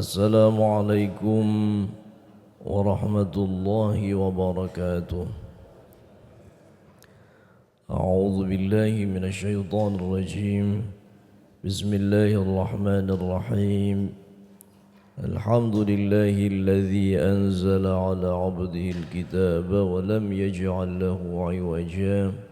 Assalamualaikum warahmatullahi wabarakatuh. A'udzu billahi minasy syaithanir rajim. Bismillahirrahmanirrahim. Alhamdulillahilladzi anzala 'ala 'abdihil kitaba wa lam yaj'al lahu 'iwaja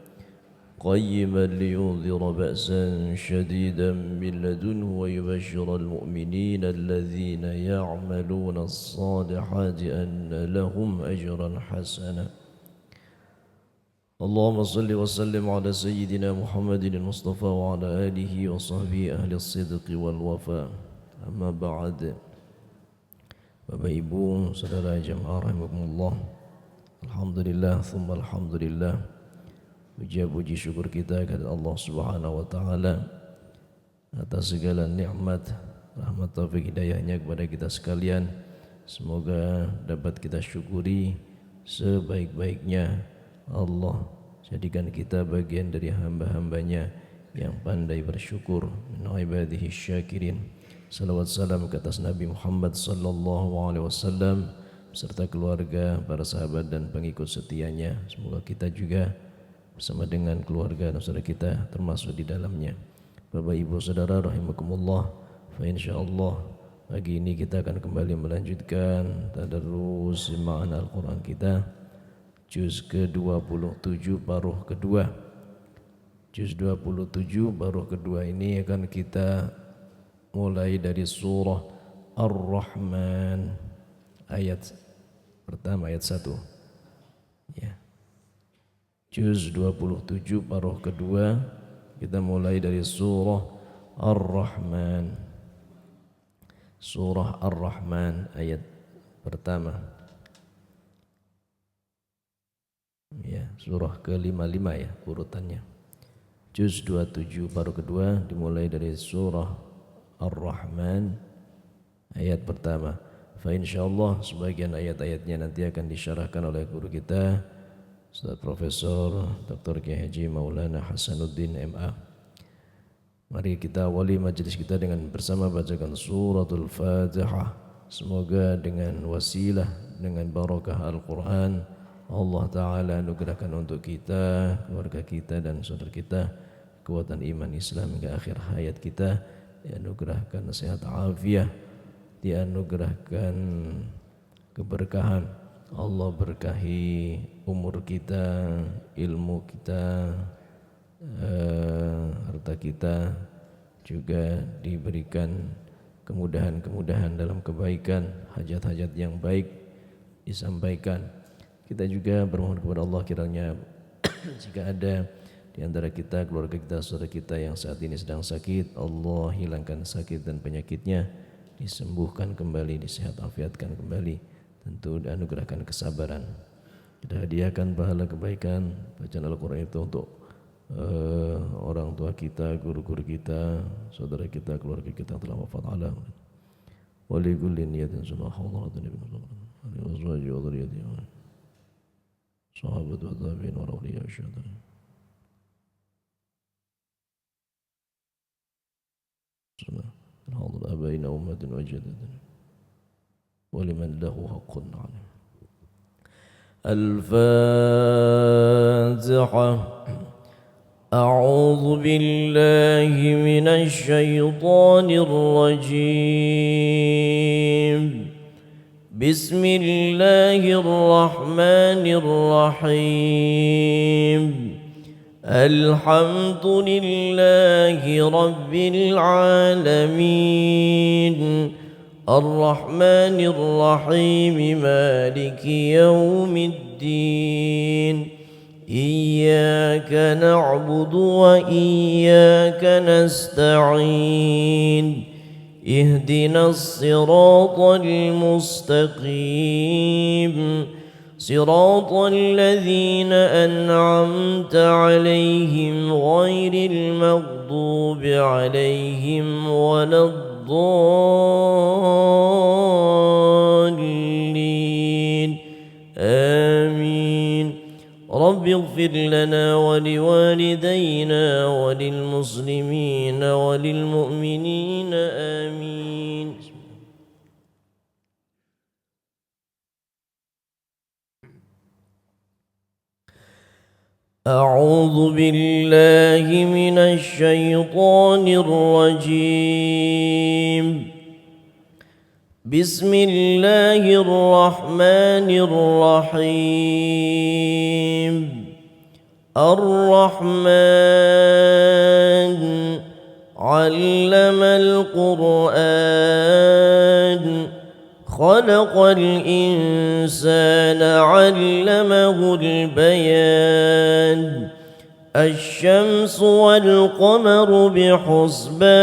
قيما لينذر بأسا شديدا من لدنه ويبشر المؤمنين الذين يعملون الصالحات أن لهم أجرا حسنا اللهم صل وسلم على سيدنا محمد المصطفى وعلى آله وصحبه أهل الصدق والوفاء أما بعد. Bapak Ibu, saudara jamaah rahimakumullah, alhamdulillah thumma alhamdulillah. Puji syukur kita kepada Allah Subhanahu wa taala atas segala nikmat, rahmat taufik hidayahnya kepada kita sekalian. Semoga dapat kita syukuri sebaik-baiknya. Allah jadikan kita bagian dari hamba-hambanya yang pandai bersyukur, min ibadihi syakirin. Salawat salam ke atas Nabi Muhammad sallallahu alaihi wasallam beserta keluarga, para sahabat dan pengikut setianya. Semoga kita juga bersama dengan keluarga dan saudara kita termasuk di dalamnya. Bapak Ibu Saudara rahimakumullah, fa insyaallah pagi ini kita akan kembali melanjutkan tadarrus ma'an Al-Qur'an kita juz ke-27 paruh kedua. Juz 27 paruh kedua ini akan kita mulai dari surah Ar-Rahman ayat pertama, ayat 1 ya. Juz 27 paruh kedua, kita mulai dari surah Ar-Rahman. Surah Ar-Rahman ayat pertama. Ya, surah ke-55 ya urutannya. Juz 27 paruh kedua dimulai dari surah Ar-Rahman ayat pertama. Fa insyaallah sebagian ayat-ayatnya nanti akan disyarahkan oleh guru kita Ustaz Profesor Dr. Kiai Haji Maulana Hasanuddin MA. Mari kita awali majelis kita dengan bersama bacakan suratul Fatihah. Semoga dengan wasilah, dengan barakah Al-Quran, Allah Ta'ala anugerahkan untuk kita, keluarga kita dan saudara kita kekuatan iman Islam hingga akhir hayat kita. Dianugerahkan sehat afiah, dianugerahkan keberkahan. Allah berkahi umur kita, ilmu kita, harta kita, juga diberikan kemudahan-kemudahan dalam kebaikan, hajat-hajat yang baik disampaikan. Kita juga bermohon kepada Allah kiranya jika ada di antara kita, keluarga kita, saudara kita yang saat ini sedang sakit, Allah hilangkan sakit dan penyakitnya, disembuhkan kembali, disehat afiatkan kembali. Tentu dianugerahkan kesabaran. Kita hadiahkan pahala kebaikan bacaan Al-Quran itu untuk orang tua kita, guru-guru kita, saudara kita, keluarga kita telah wafat alam. Wa li kulli niyatin subhanallah wa azwaji wa dzurriyyatihi sahabat wa tabi'in wa awliya syuhada. Alhamdulillah abaina ummatin wa jaddatin ولمن له حق عليه. الفاتحة. أعوذ بالله من الشيطان الرجيم. بسم الله الرحمن الرحيم. الحمد لله رب العالمين الرحمن الرحيم مالك يوم الدين إياك نعبد وإياك نستعين اهدنا الصراط المستقيم صراط الذين أنعمت عليهم غير المغضوب عليهم ولا الضالين آمين. رب اغفر لنا ولوالدينا وللمسلمين. المسلمين والمؤمنين آمين. أعوذ بالله من الشيطان الرجيم. بسم الله الرحمن الرحيم. الرحمن علم القرآن خلق الإنسان علمه البيان. الشمس والقمر بحسبان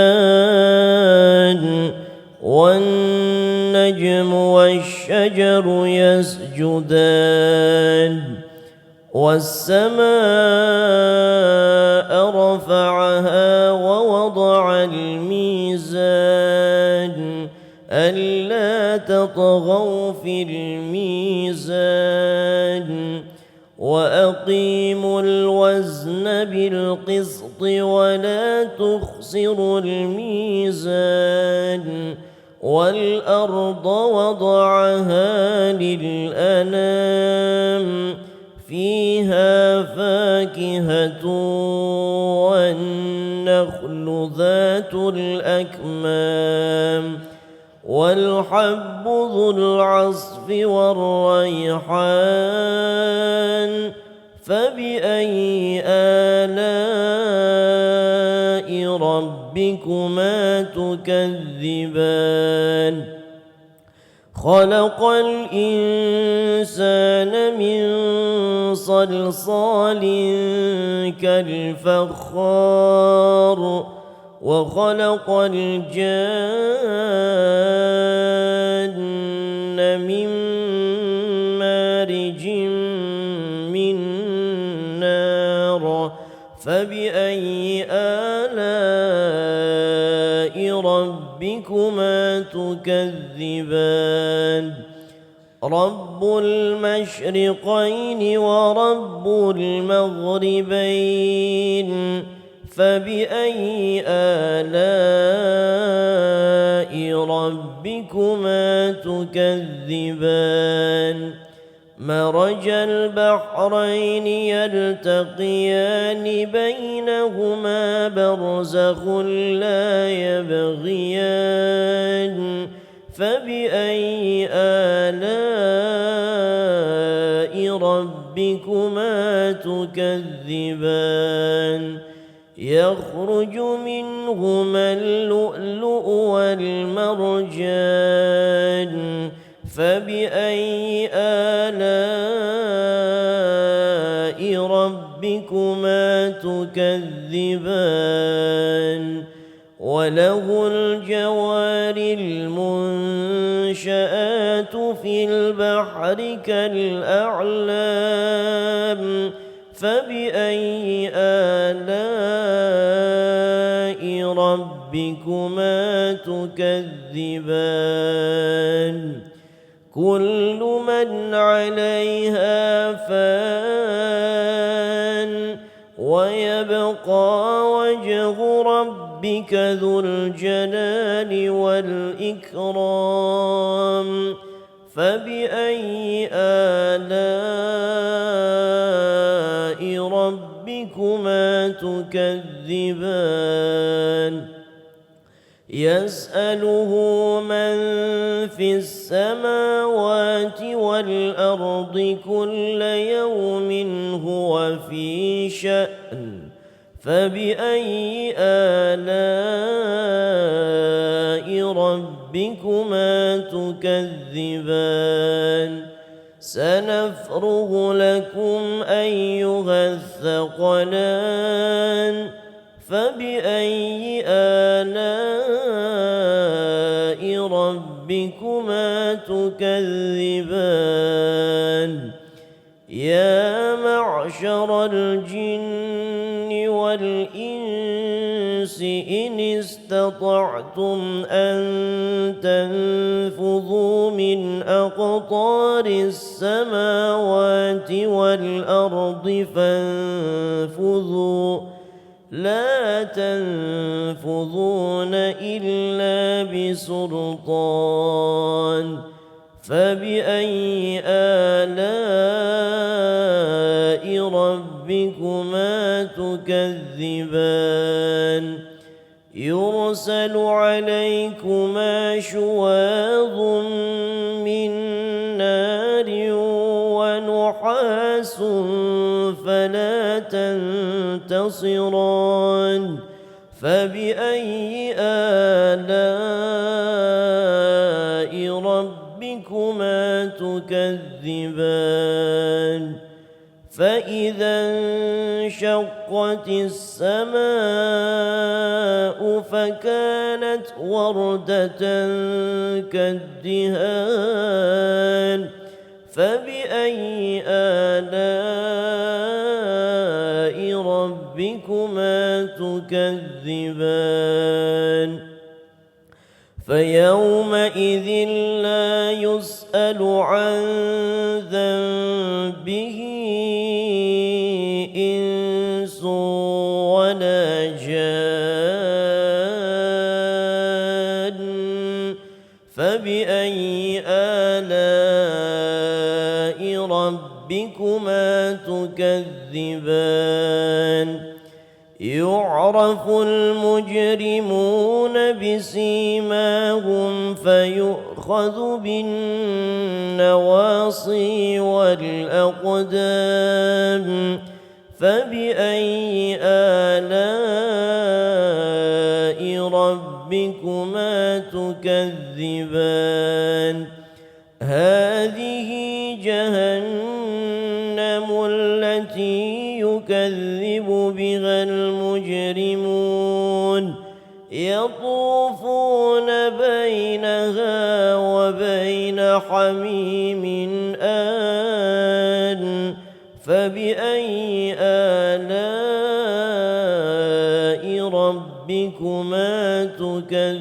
والنجم والشجر يسجدان. والسماء رفعها ووضع الميزان ألا تطغوا في الميزان وأقيموا الوزن بالقسط ولا تخسروا الميزان. والأرض وضعها للأنام فيها فاكهة والنخل ذات الأكمام والحب ذو العصف والريحان. فبأي آلاء ربكما تكذبان؟ خلق الإنسان من صلصال كالفخار وخلق الجان من مارج من نار. فبأي آلاء ربكما تكذبان؟ رب المشرقين ورب المغربين. فبأي آلاء ربكما تكذبان؟ مرج البحرين يلتقيان بينهما برزخ لا يبغيان. فبأي آلاء ربكما تكذبان؟ يخرج منهما اللؤلؤ والمرجان. فبأي آلاء ربكما تكذبان؟ وله الجوار المنشآت في البحر كالأعلام. فبأي آلاء ربكما تكذبان؟ كل من عليها فان ويبقى وجه ربك ذو الجلال والإكرام. فبأي آلاء ربكما تكذبان؟ يسأله من في السماوات والأرض كل يوم هو في شأن. فبأي آلاء ربكما تكذبان؟ سنفرغ لكم أيها الثقلان. فبأي آلاء ربكما تكذبان؟ يا معشر الجن والإنس إن استطعتم أن تنفذوا من أقطار السماوات والأرض فانفذوا لا تنفذون إلا بسلطان. فبأي آلاء ربكما ربكما تكذبان يرسل عليكما شواظ من نار ونحاس فلا تنتصران فبأي آلاء ربكما تكذبان فإذا انشقت السماء فكانت وردة كالدهان فبأي آلاء ربكما تكذبان فيومئذ لا يسأل عن ذنبه إنس ولا جان فبأي آلاء ربكما تكذبان يعرف المجرمون بسيماهم فيؤخذ بالنواصي والأقدام فبأي آلاء ربكما تكذبان هذه جهنم التي يكذب بها المجرمون يطوفون بينها وبين حميم آن فبأي آلاء ربكما تكذبان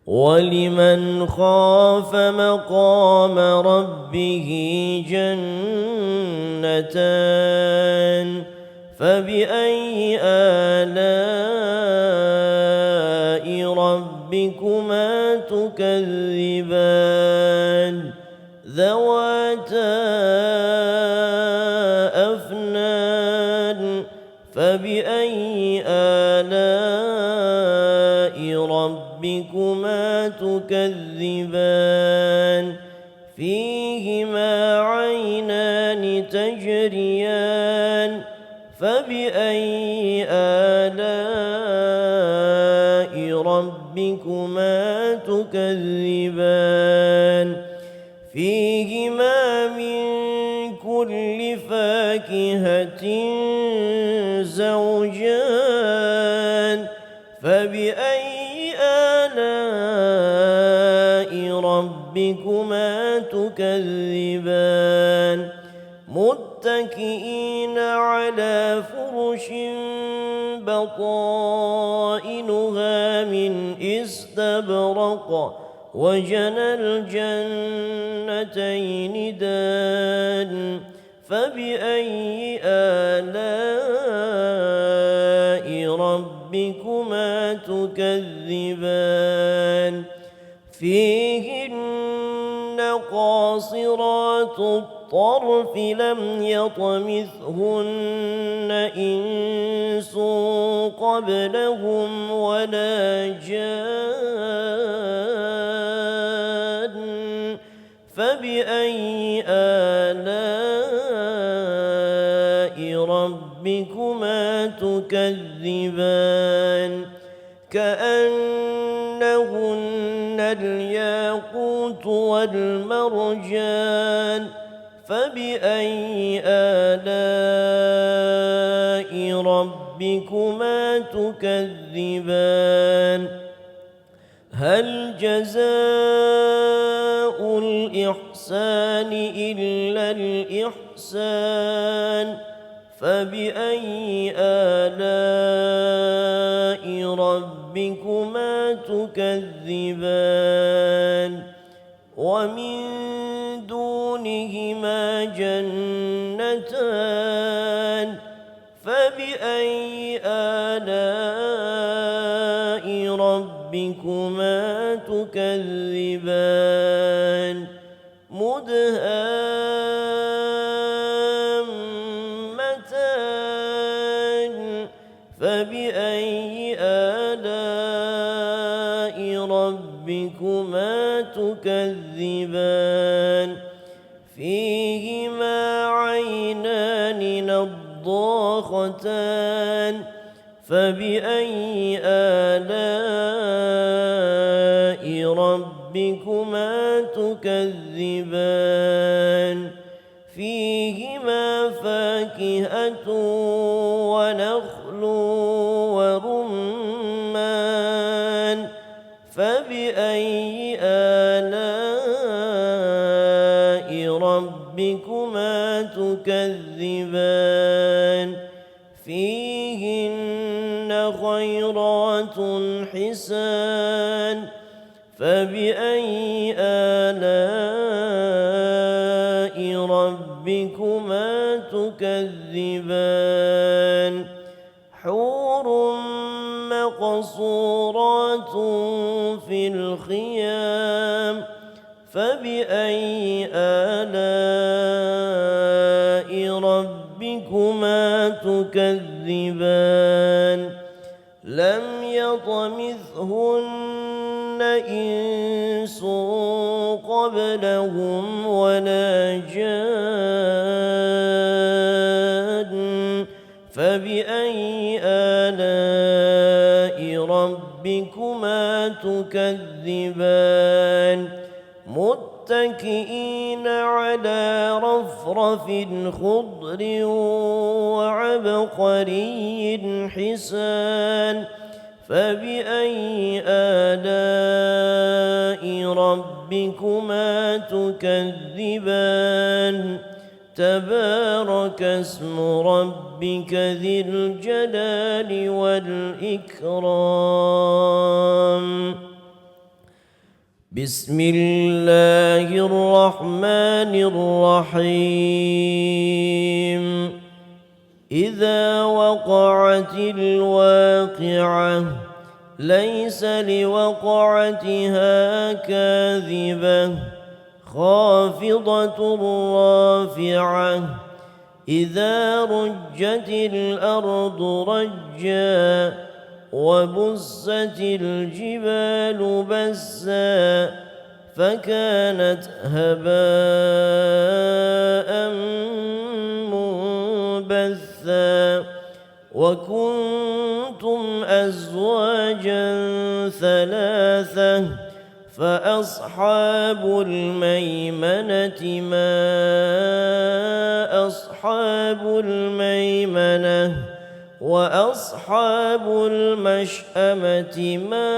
ولمن خاف مقام ربه جنتان فبأي آلاء ربكما تكذبان ذواتا أفنان فبأي آلاء ربكما تكذبان فيهما عينان تجريان فبأي آلاء ربكما تكذبان فيهما من كل فاكهة زوجان فبأي آلاء ربكما تكذبان متكئين على فرش بطائنها من استبرق وجنى الجنتين دان فبأي آلاء ربكما تكذبان فيهن قاصرات الطرف لم يطمثهن إنس قبلهم ولا جان فبأي آلاء ربكما تكذبان كأنهن الياقوت والمرجان فبأي آلاء ربكما تكذبان هل جزاء الإحسان إلا الإحسان فبأي آلاء ربكما تكذبان ومن دونهما جنتان فبأي آلاء ربكما تكذبان مدهان نعمتان فبأي آلاء ربكما تكذبان فيهما عينان نضاختان فبأي آلاء ربكما تكذبان فيهما فاكهة ونخل ورمان فبأي آلاء ربكما تكذبان فيهن خيرات حسان فبأي آلاء ربكما تكذبان حور مقصورات في الخيام فبأي آلاء ربكما تكذبان لم يطمثهن إنس قبلهم ولا جان فبأي آلاء ربكما تكذبان متكئين على رفرف خضر وعبقري حسان فبأي آلاء ربكما تكذبان تبارك اسم ربك ذي الجلال والإكرام بسم الله الرحمن الرحيم إذا وقعت الواقعة ليس لوقعتها كاذبة خافضة رافعة إذا رجت الأرض رجا وبست الجبال بسا فكانت هباء منبثا وكنتم أزواجا ثلاثة فأصحاب الميمنة ما أصحاب الميمنة وأصحاب المشأمة ما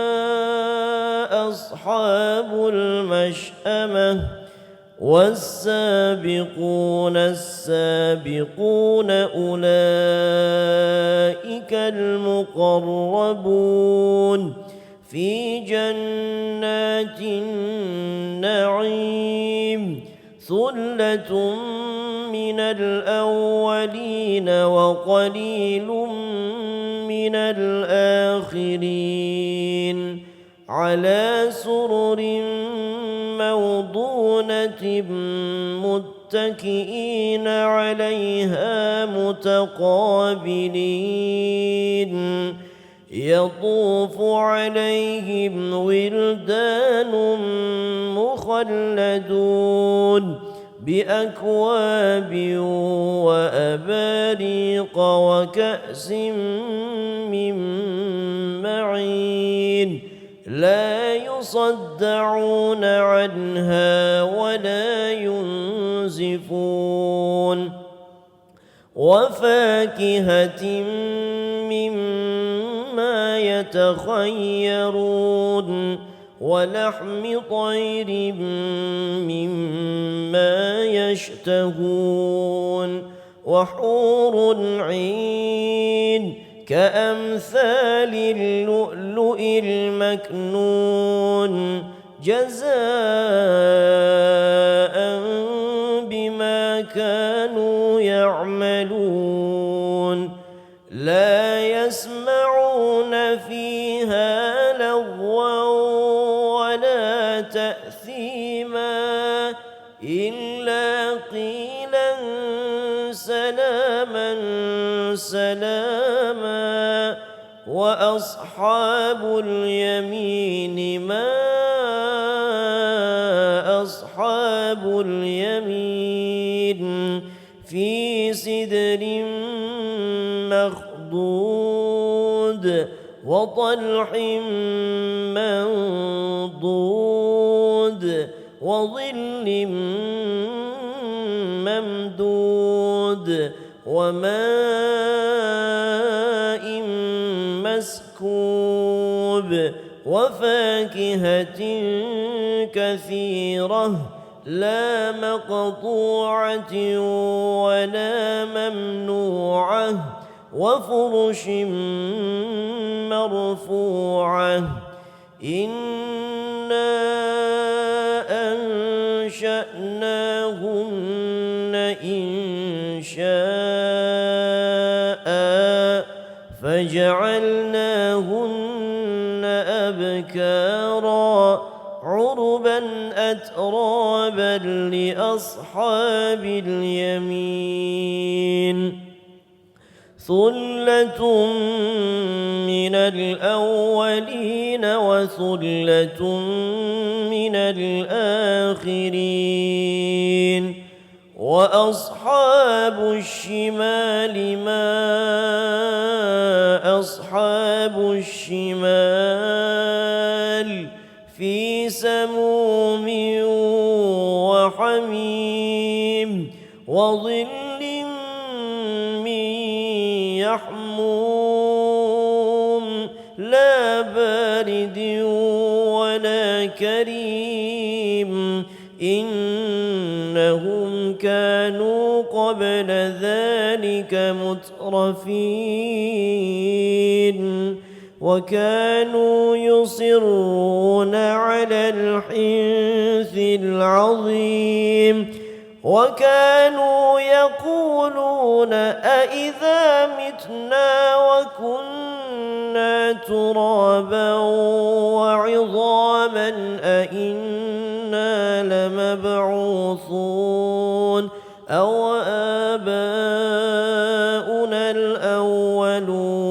أصحاب المشأمة والسابقون السابقون أولئك المقربون في جنات النعيم ثلة من الأولين وقليل من الآخرين على سرر موضونة متكئين عليها متقابلين يطوف عليهم ولدان مخلدون بأكواب وأباريق وكأس من معين لا يصدعون عنها ولا ينزفون وفاكهة مما يتخيرون ولحم طير مما يشتهون وحور عين كأمثال اللؤلؤ المكنون جزاء بما كانوا يعملون لا يسمعون فيها لغوا ولا تأثيما إلا قيلا سلاما سلاما وأصحاب اليمين ما أصحاب اليمين في سدر مخضود وطلح منضود وظل ممدود وماء مسكوب وفاكهة كثيرة لا مقطوعة ولا ممنوعة وفرش مرفوعة إنا أنشأناهن إنشاء فجعلناهن أبكارا عربا أترابا لأصحاب اليمين ثلة من الأولين وثلة من الآخرين وأصحاب الشمال ما أصحاب الشمال في سموم وحميم وظل من يحموم لا بارد ولا كريم إنهم كانوا قبل ذلك مترفين وكانوا يصرون على الحنث العظيم وكانوا يقولون أإذا متنا وكنا ترابا وعظاما أإنا لمبعوثون أو آباؤنا الأولون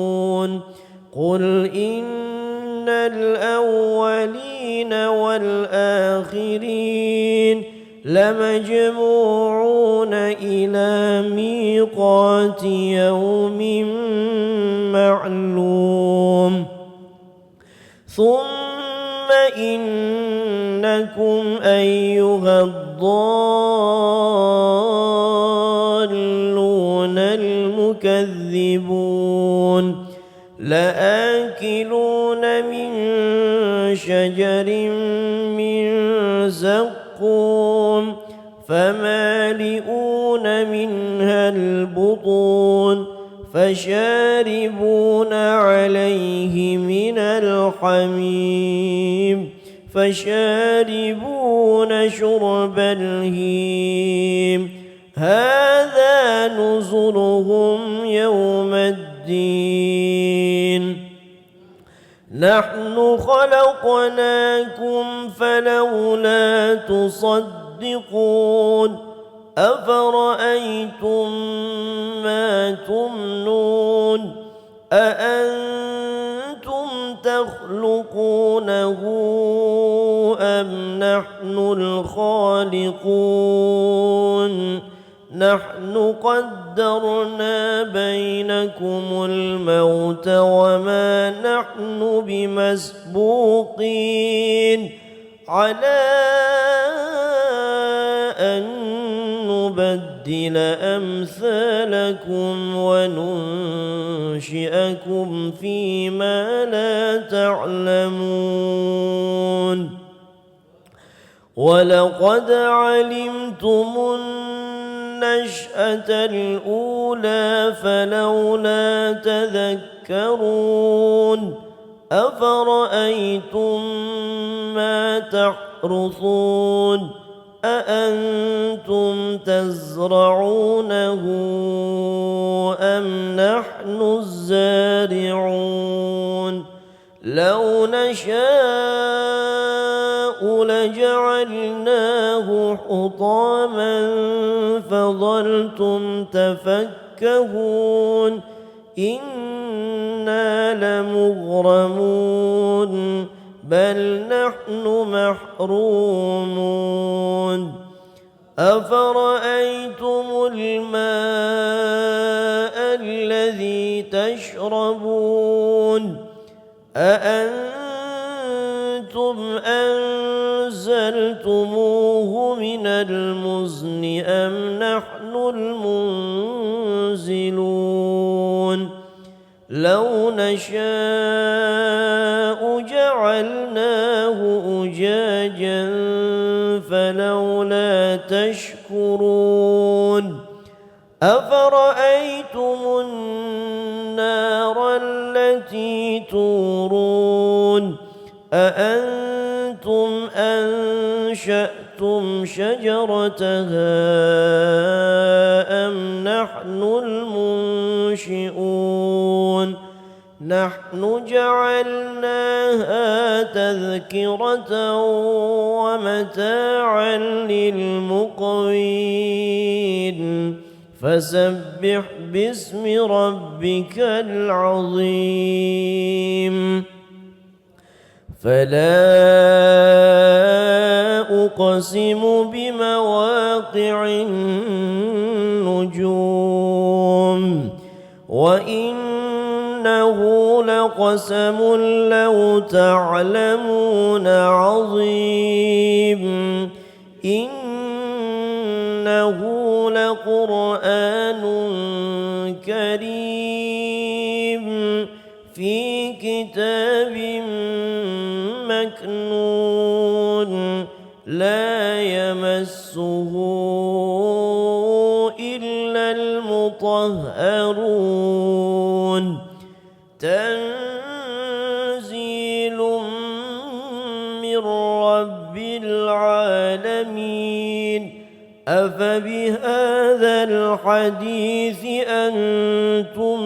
قل إن الأولين والآخرين لمجموعون إلى ميقات يوم معلوم ثم إنكم أيها الضالون المكذبون لآكلون من شجر من زقوم فمالئون منها البطون فشاربون عليه من الحميم فشاربون شرب الهيم هذا نزلهم يوم الدين نحن خلقناكم فلولا تصدقون أفرأيتم ما تمنون أأنتم تخلقونه أم نحن الخالقون نحن قدرنا بينكم الموت وما نحن بمسبوقين على أن نبدل أمثالكم وننشئكم فيما لا تعلمون ولقد علمتم النشأة الأولى فلولا تذكرون أفرأيتم ما تحرثون أأنتم تزرعونه أم نحن الزارعون لو نشاء لجعلناه حطاما فظلتم يفكهون إنا لمغرمون بل نحن محرومون أفرأيتم الماء الذي تشربون أأنتم أنزلتموه من المزن أم نحن المنزلون لو نشاء جعلناه أجاجا فلولا تشكرون أفرأيتم النار التي تورون أأنتم أنشأتم شجرتها أم نحن المنشئون نحن جعلناها تذكرة ومتاعا للمقوين فسبح باسم ربك العظيم فلا أقسم بمواقع النجوم وإنه لقسم لو تعلمون عظيم إنه لقرآن كريم في كتاب مكنون لا يمسه إلا المطهرون تنزيل من رب العالمين أفبهذا الحديث أنتم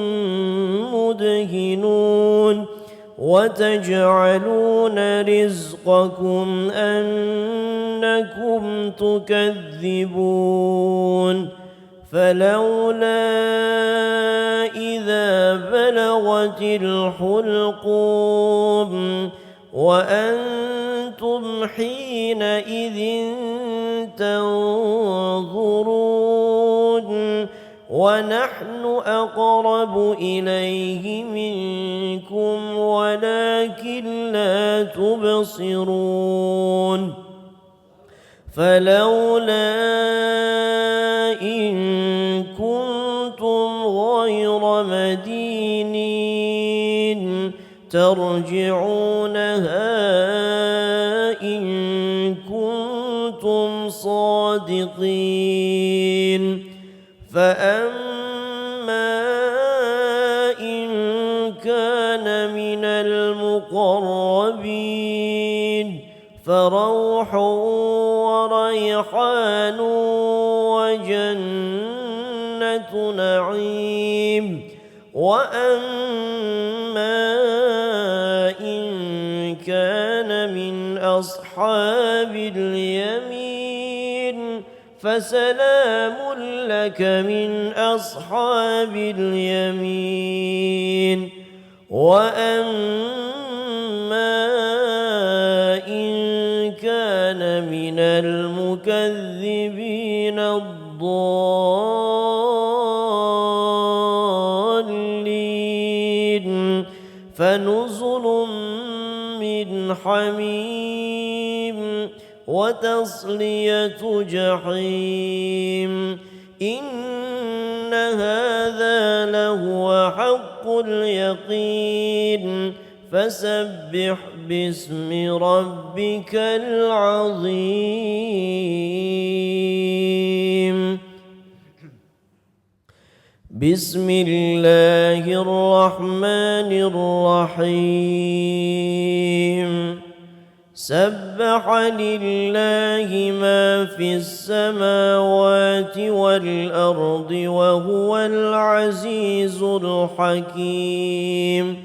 مدهنون وتجعلون رزقكم أنكم تكذبون فلولا إذا بلغت الحلقوم وأنتم حينئذ تنظرون ونحن أقرب إليه منكم ولكن لا تبصرون فلولا إن كنتم غير مدينين ترجعونها إن كنتم صادقين فأما إن كان من المقربين فروح وريحان وجنة نعيم وأما إن كان من أصحاب اليمين فسلام لك من أصحاب اليمين وأما إن كان من المكذبين الضالين فنزل من حميم وتصلية جحيم إن هذا لهو حق اليقين فسبح باسم ربك العظيم بسم الله الرحمن الرحيم سبح لله ما في السماوات والأرض وهو العزيز الحكيم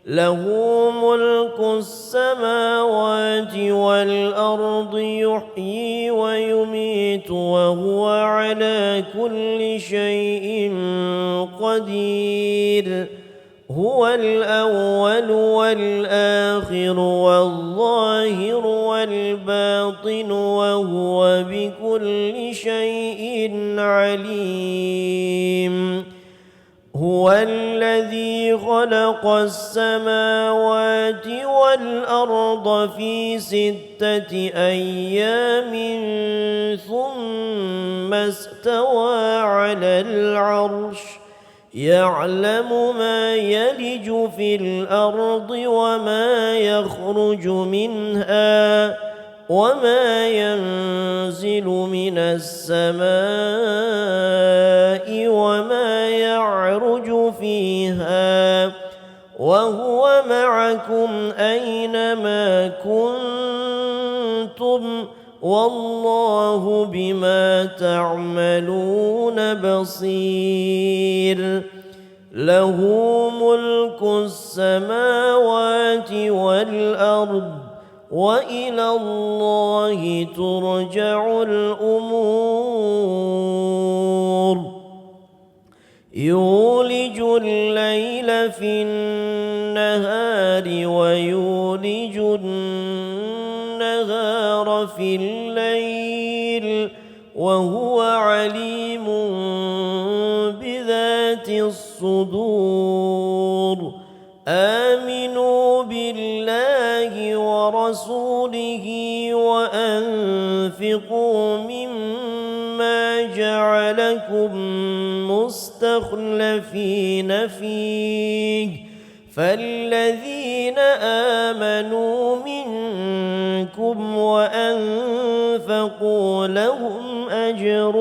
له ملك السماوات والأرض يحيي ويميت وهو على كل شيء قدير هو الأول والآخر والظاهر والباطن وهو بكل شيء عليم هو الذي خلق السماوات والأرض في 6 أيام ثم استوى على العرش يعلم ما يلج في الأرض وما يخرج منها وما ينزل من السماء وما يعرج فيها وهو معكم أينما كنتم والله بما تعملون بصير له ملك السماوات والأرض وإلى الله ترجع الأمور يولج الليل في النهار ويولج النهار في الليل وهو عليم بذات الصدور آمنوا بالله ورسوله وأنفقوا مما جعلكم مستخلفين فيه فالذين آمنوا منكم وأنفقوا لهم أجر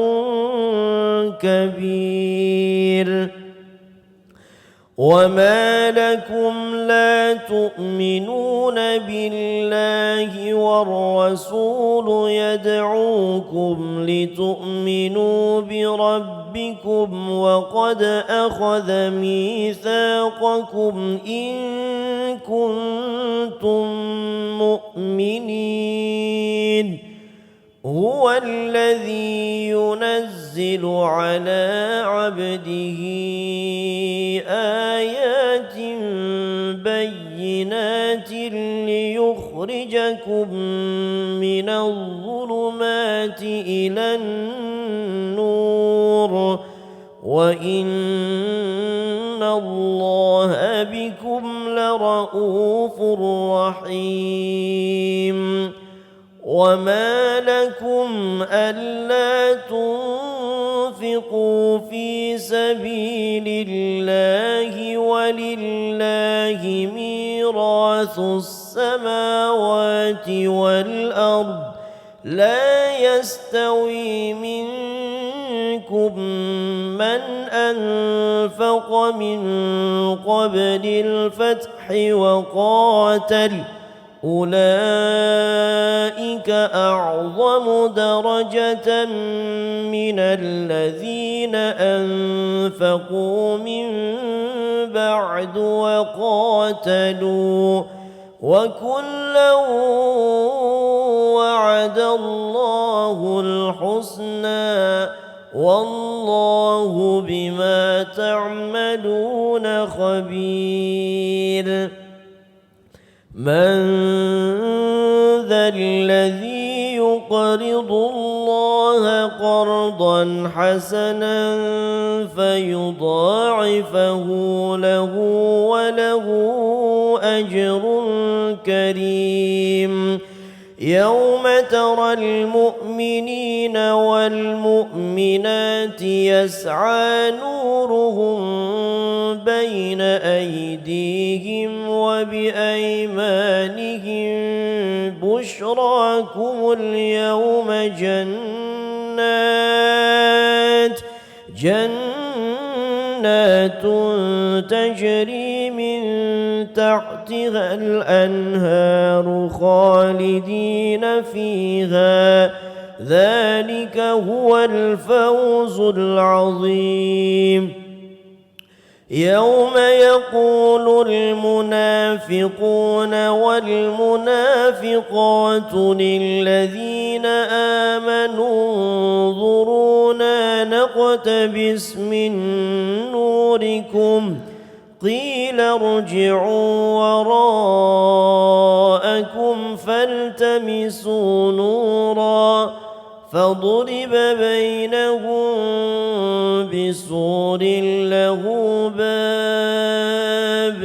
كبير وما لكم لا تؤمنون بالله والرسول يدعوكم لتؤمنوا بربكم وقد أخذ ميثاقكم إن كنتم مؤمنين هو الذي ينزل على عبده آيات بينات ليخرجكم من الظلمات إلى النور وإن الله بكم لرؤوف رحيم وما لكم ألا تنفقوا في سبيل الله ولله ميراث السماوات والأرض لا يستوي منكم من أنفق من قبل الفتح وقاتل أولئك أعظم درجة من الذين أنفقوا من بعد وقاتلوا وكلا وعد الله الحسنى والله بما تعملون خبير من ذا الذي يقرض الله قرضا حسنا فيضاعفه له وله أجر كريم يوم ترى المؤمنين والمؤمنات يسعى نورهم بين أيديهم وبأيمانهم بشراكم اليوم جنات تجري من تحتها الأنهار خالدين فيها ذلك هو الفوز العظيم يوم يقول المنافقون والمنافقات للذين آمنوا انظرونا نقتبس من نوركم قيل ارجعوا وراءكم فالتمسوا نورا فضرب بينهم بسور له باب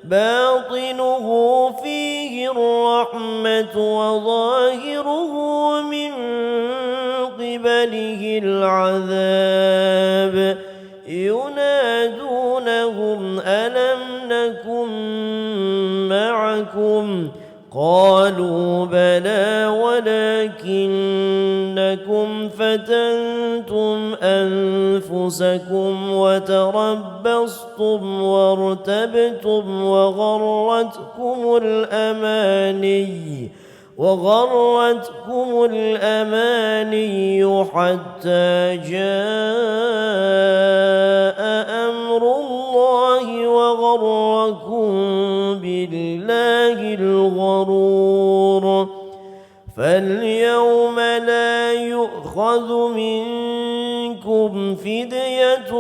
باطنه فيه الرحمة وظاهره من قبله العذاب ينادونهم ألم نكن معكم قالوا بلى ولكنكم فتنتم أنفسكم وتربصتم وارتبتم وغرتكم الأماني حتى جاء أمر الله وغركم بالله الغرور فاليوم لا يؤخذ منكم فدية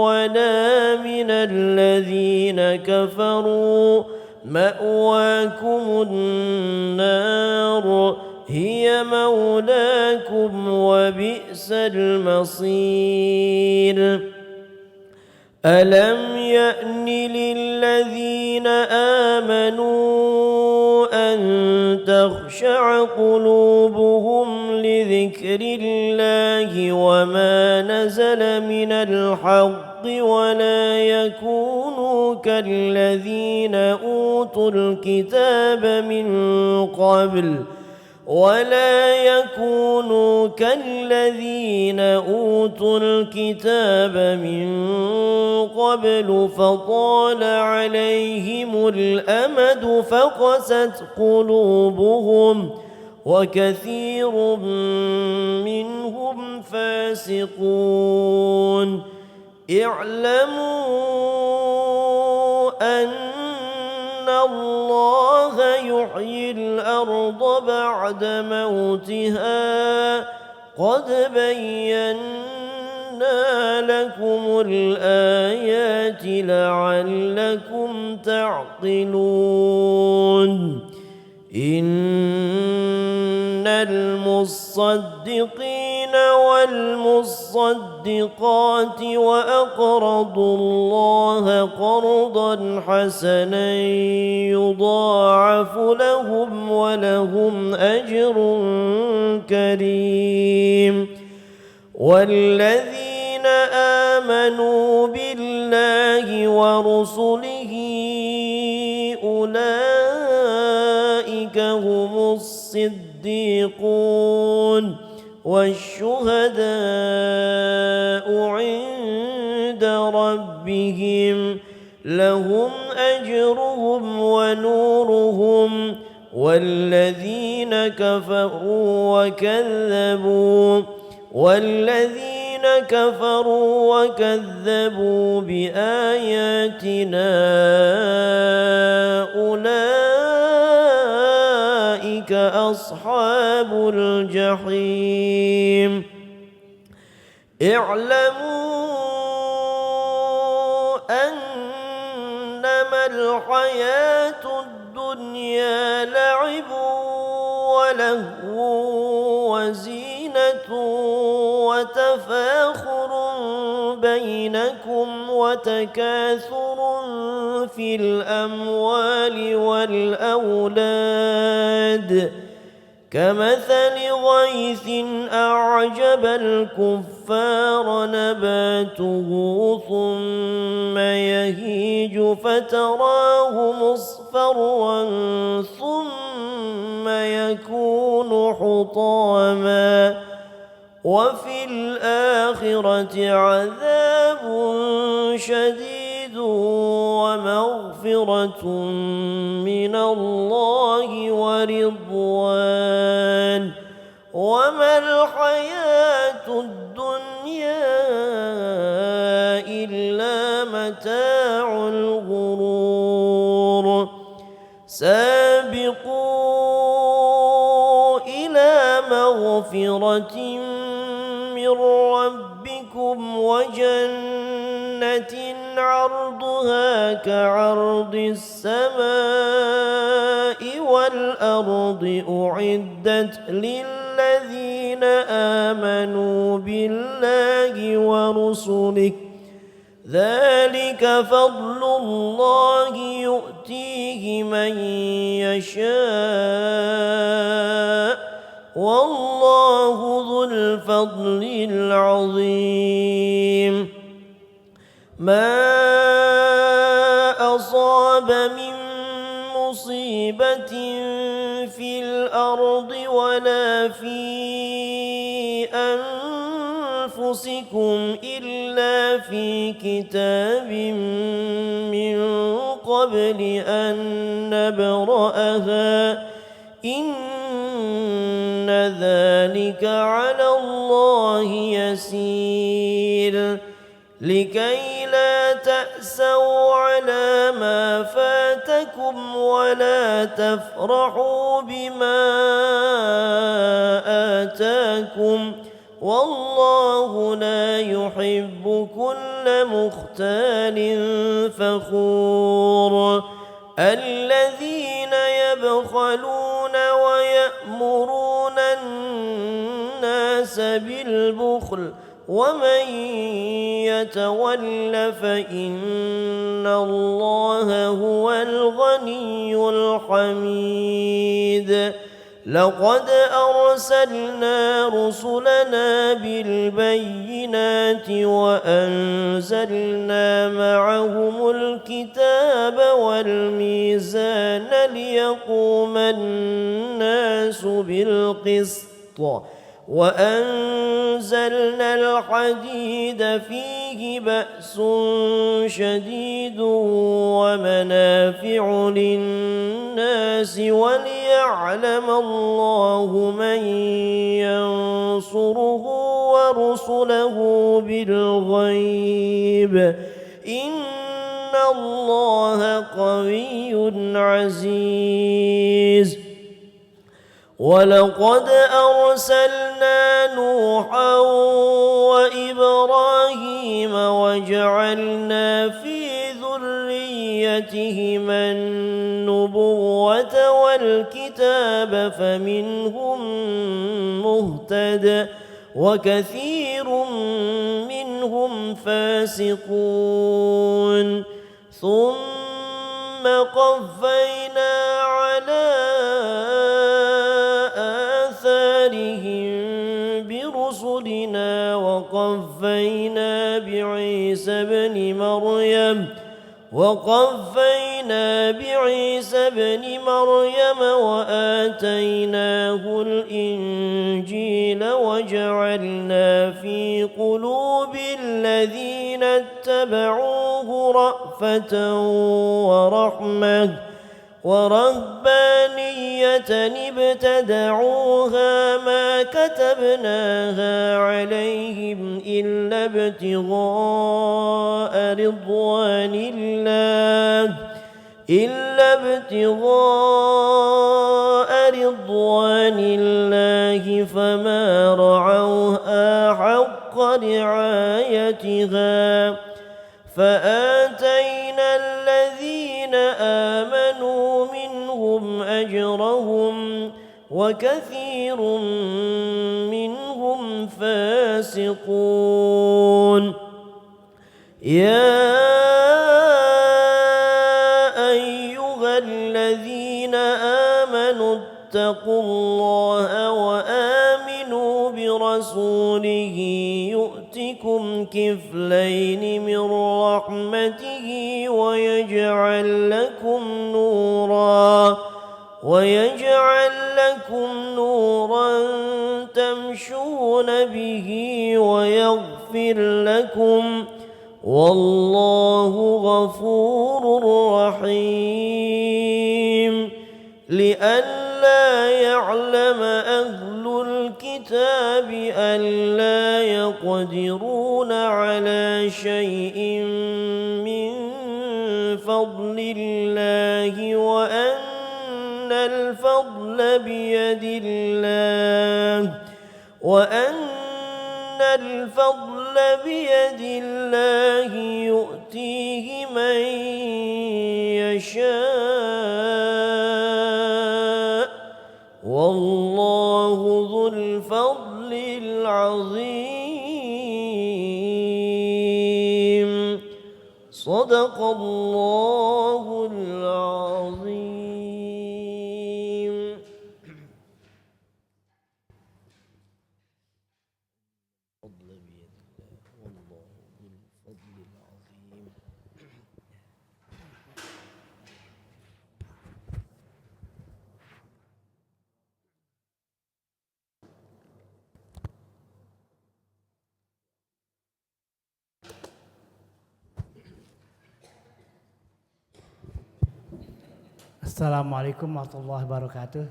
ولا من الذين كفروا مأواكم النار هي مولاكم وبئس المصير ألم يأن للذين آمنوا أن تخشع قلوبهم لذكر الله وما نزل من الحق ولا يكونوا كالذين أوتوا الكتاب من قبل فطال عليهم الأمد فقست قلوبهم وكثير منهم فاسقون اعلموا أن الله يحيي الأرض بعد موتها قد بينا لكم الآيات لعلكم تعقلون إن المصدقين والمصدقات وأقرضوا الله قرضا حسنا يضاعف لهم ولهم أجر كريم والذين آمنوا بالله ورسله أولئك هم الصديقون والشهداء عند ربهم لهم أجرهم ونورهم والذين كفروا وكذبوا بآياتنا أولئك أصحاب الجحيم اعلموا أنما الحياة الدنيا لعب ولهو وزينة وتفاخر بينكم وتكاثر في الأموال والأولاد كمثل غيث أعجب الكفار نباته ثم يهيج فتراه مصفرا ثم يكون حطاما وفي الآخرة عذاب شديد ومغفرة من الله ورضوان وما الحياة الدنيا إلا متاع الغرور سابقوا إلى مغفرة من ربكم وجنة عرضها كعرض السماء والأرض أعدت للذين آمنوا بالله ورسله ذلك فضل الله يؤتيه من يشاء والله ذو الفضل العظيم ما أصاب من مصيبة في الأرض ولا في أنفسكم إلا في كتاب من قبل أن نبرأها إن ذلك على الله يسير لكي لا تأسوا على ما فاتكم ولا تفرحوا بما آتاكم والله لا يحب كل مختال فخور الذين يبخلون ويأمرون الناس بالبخل ومن يتول فإن الله هو الغني الحميد لقد أرسلنا رسلنا بالبينات وأنزلنا معهم الكتاب والميزان ليقوم الناس بالقسط وأنزلنا الحديد فيه بأس شديد ومنافع للناس وليعلم الله من ينصره ورسله بالغيب إن الله قوي عزيز ولقد أرسلنا نوحا وإبراهيم وجعلنا في ذريتهما النبوة والكتاب فمنهم مهتد وكثير منهم فاسقون ثم قفينا على برسلنا وقفينا بعيسى بن مريم وآتيناه الإنجيل وجعلنا في قلوب الذين اتبعوه رأفة ورحمة ورهبانية ابتدعوها ما كتبناها عليهم إلا ابتغاء رضوان الله فما رعوها حق رعايتها فآتينا الذين آمنوا منهم أجرهم وكثير منهم فاسقون يا أيها الذين آمنوا اتقوا الله وآمنوا برسوله يؤتكم كفلين من رحمته ويجعل لكم نورا تمشون به ويغفر لكم والله غفور رحيم لئلا يعلم أهل الكتاب ألا يقدرون على شيء من الفضل لله وأن الفضل بيد الله يؤتيه من يشاء والله ذو الفضل العظيم صدق الله العظيم. Assalamualaikum warahmatullahi wabarakatuh.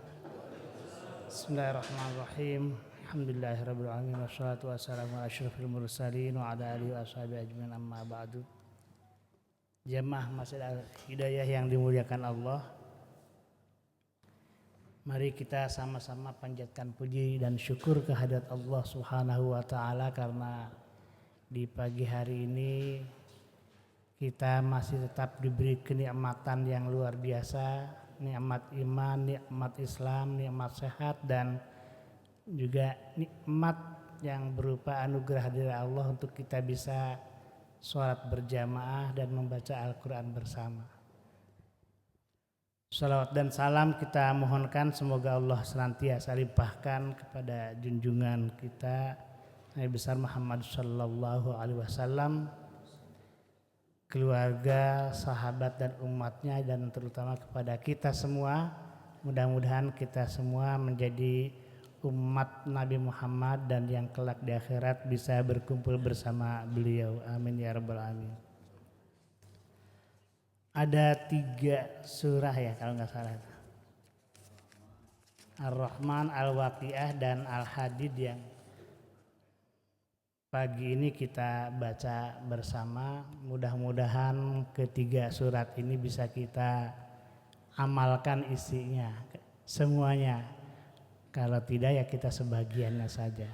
Bismillahirrahmanirrahim. Alhamdulillahirabbil alamin wassalatu wassalamu ala asyrofil mursalin wa ala alihi washabihi ajmain amma ba'du. Jamaah Masjid Al-Hidayah yang dimuliakan Allah. Mari kita sama-sama panjatkan puji dan syukur kehadirat Allah Subhanahu wa taala karena di pagi hari ini kita masih tetap diberi kenikmatan yang luar biasa, nikmat iman, nikmat Islam, nikmat sehat, dan juga nikmat yang berupa anugerah dari Allah untuk kita bisa sholat berjamaah dan membaca Al-Quran bersama. Salawat dan salam kita mohonkan semoga Allah senantiasa limpahkan kepada junjungan kita Nabi besar Muhammad sallallahu alaihi wasallam, keluarga, sahabat dan umatnya, dan terutama kepada kita semua. Mudah-mudahan kita semua menjadi umat Nabi Muhammad dan yang kelak di akhirat bisa berkumpul bersama beliau. Amin ya rabbal alamin. Ada 3 surah ya kalau nggak salah, Ar-Rahman, Al-Waqiah dan Al-Hadid yang pagi ini kita baca bersama. Mudah-mudahan ketiga surat ini bisa kita amalkan isinya semuanya. Kalau tidak ya kita sebagiannya saja.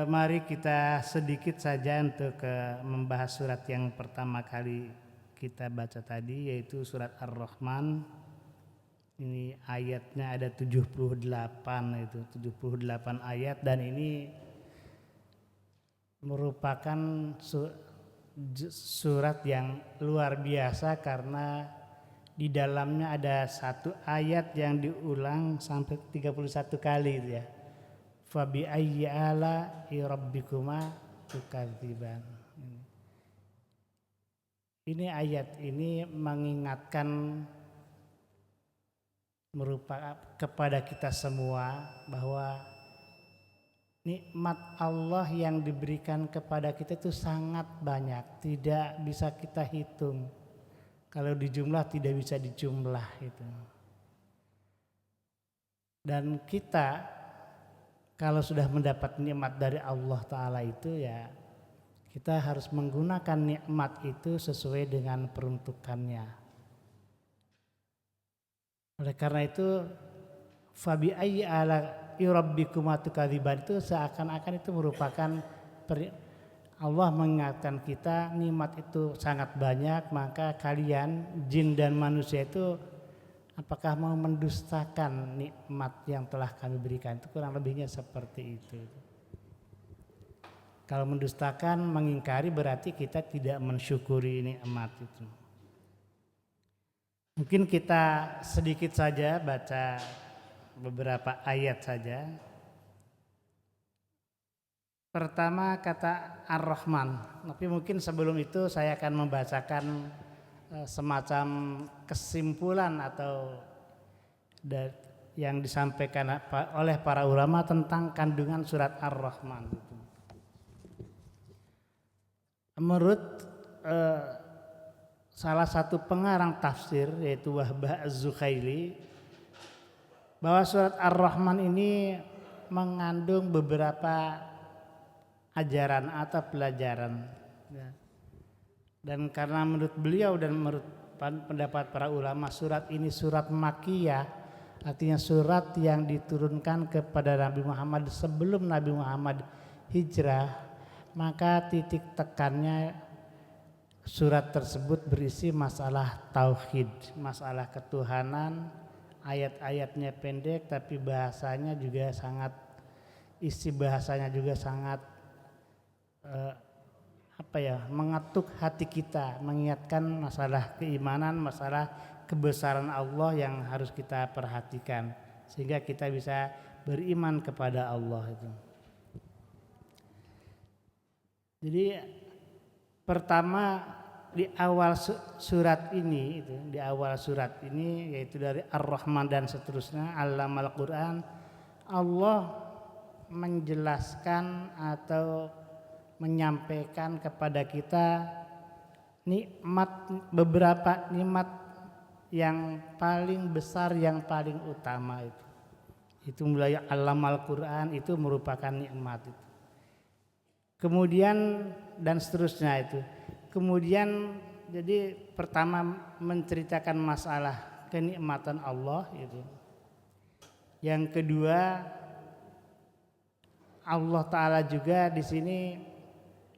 Mari kita sedikit saja untuk membahas surat yang pertama kali kita baca tadi, yaitu surat Ar-Rahman. Ini ayatnya ada 78 ayat, dan ini merupakan surat yang luar biasa karena di dalamnya ada satu ayat yang diulang sampai 31 kali ya. Fabi ayyi ala'i rabbikuma tukadziban. Ini ayat ini mengingatkan merupakan kepada kita semua bahwa nikmat Allah yang diberikan kepada kita itu sangat banyak, tidak bisa kita hitung. Kalau dijumlah tidak bisa dijumlah itu. Dan kita kalau sudah mendapat nikmat dari Allah Ta'ala itu ya kita harus menggunakan nikmat itu sesuai dengan peruntukannya. Oleh karena itu fabi ayyi ala'i rabbikuma tukadziban itu seakan-akan itu merupakan Allah mengingatkan kita nikmat itu sangat banyak, maka kalian jin dan manusia itu apakah mau mendustakan nikmat yang telah kami berikan? Itu kurang lebihnya seperti itu. Kalau mendustakan, mengingkari, berarti kita tidak mensyukuri nikmat itu. Mungkin kita sedikit saja baca beberapa ayat saja. Pertama kata Ar-Rahman, tapi mungkin sebelum itu saya akan membacakan semacam kesimpulan atau yang disampaikan oleh para ulama tentang kandungan surat Ar-Rahman. Menurut salah satu pengarang tafsir yaitu Wahbah Az-Zukhaili, bahwa surat Ar-Rahman ini mengandung beberapa ajaran atau pelajaran. Dan karena menurut beliau dan menurut pendapat para ulama, surat ini surat Makkiyah, artinya surat yang diturunkan kepada Nabi Muhammad sebelum Nabi Muhammad hijrah, maka titik tekannya surat tersebut berisi masalah tauhid, masalah ketuhanan. Ayat-ayatnya pendek tapi bahasanya juga sangat, isi bahasanya juga sangat mengetuk hati kita, mengingatkan masalah keimanan, masalah kebesaran Allah yang harus kita perhatikan sehingga kita bisa beriman kepada Allah itu. Jadi pertama di awal surat ini yaitu dari Ar-Rahman dan seterusnya, Allamal Quran, Allah menjelaskan atau menyampaikan kepada kita beberapa nikmat yang paling besar, yang paling utama itu mulai Allamal Quran itu merupakan nikmat itu. Kemudian dan seterusnya itu. Kemudian jadi pertama menceritakan masalah kenikmatan Allah itu. Yang kedua, Allah Ta'ala juga di sini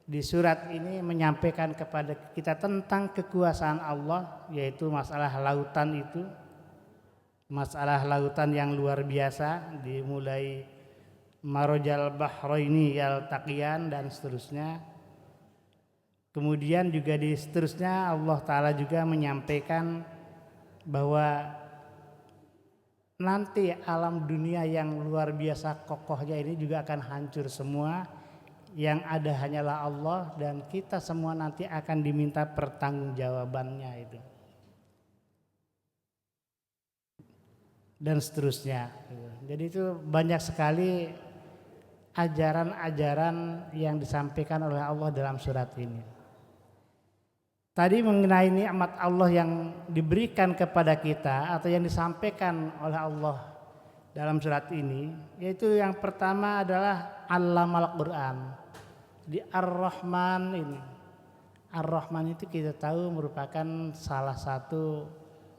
di surat ini menyampaikan kepada kita tentang kekuasaan Allah, yaitu masalah lautan itu. Masalah lautan yang luar biasa, dimulai Marajal Bahraini Yaltaqiyan dan seterusnya. Kemudian juga di seterusnya Allah Ta'ala juga menyampaikan bahwa nanti alam dunia yang luar biasa kokohnya ini juga akan hancur semua. Yang ada hanyalah Allah dan kita semua nanti akan diminta pertanggungjawabannya itu. Dan seterusnya. Jadi itu banyak sekali ajaran-ajaran yang disampaikan oleh Allah dalam surat ini. Tadi mengenai nikmat Allah yang diberikan kepada kita atau yang disampaikan oleh Allah dalam surat ini, yaitu yang pertama adalah Allamal Quran. Di Ar-Rahman ini. Ar-Rahman itu kita tahu merupakan salah satu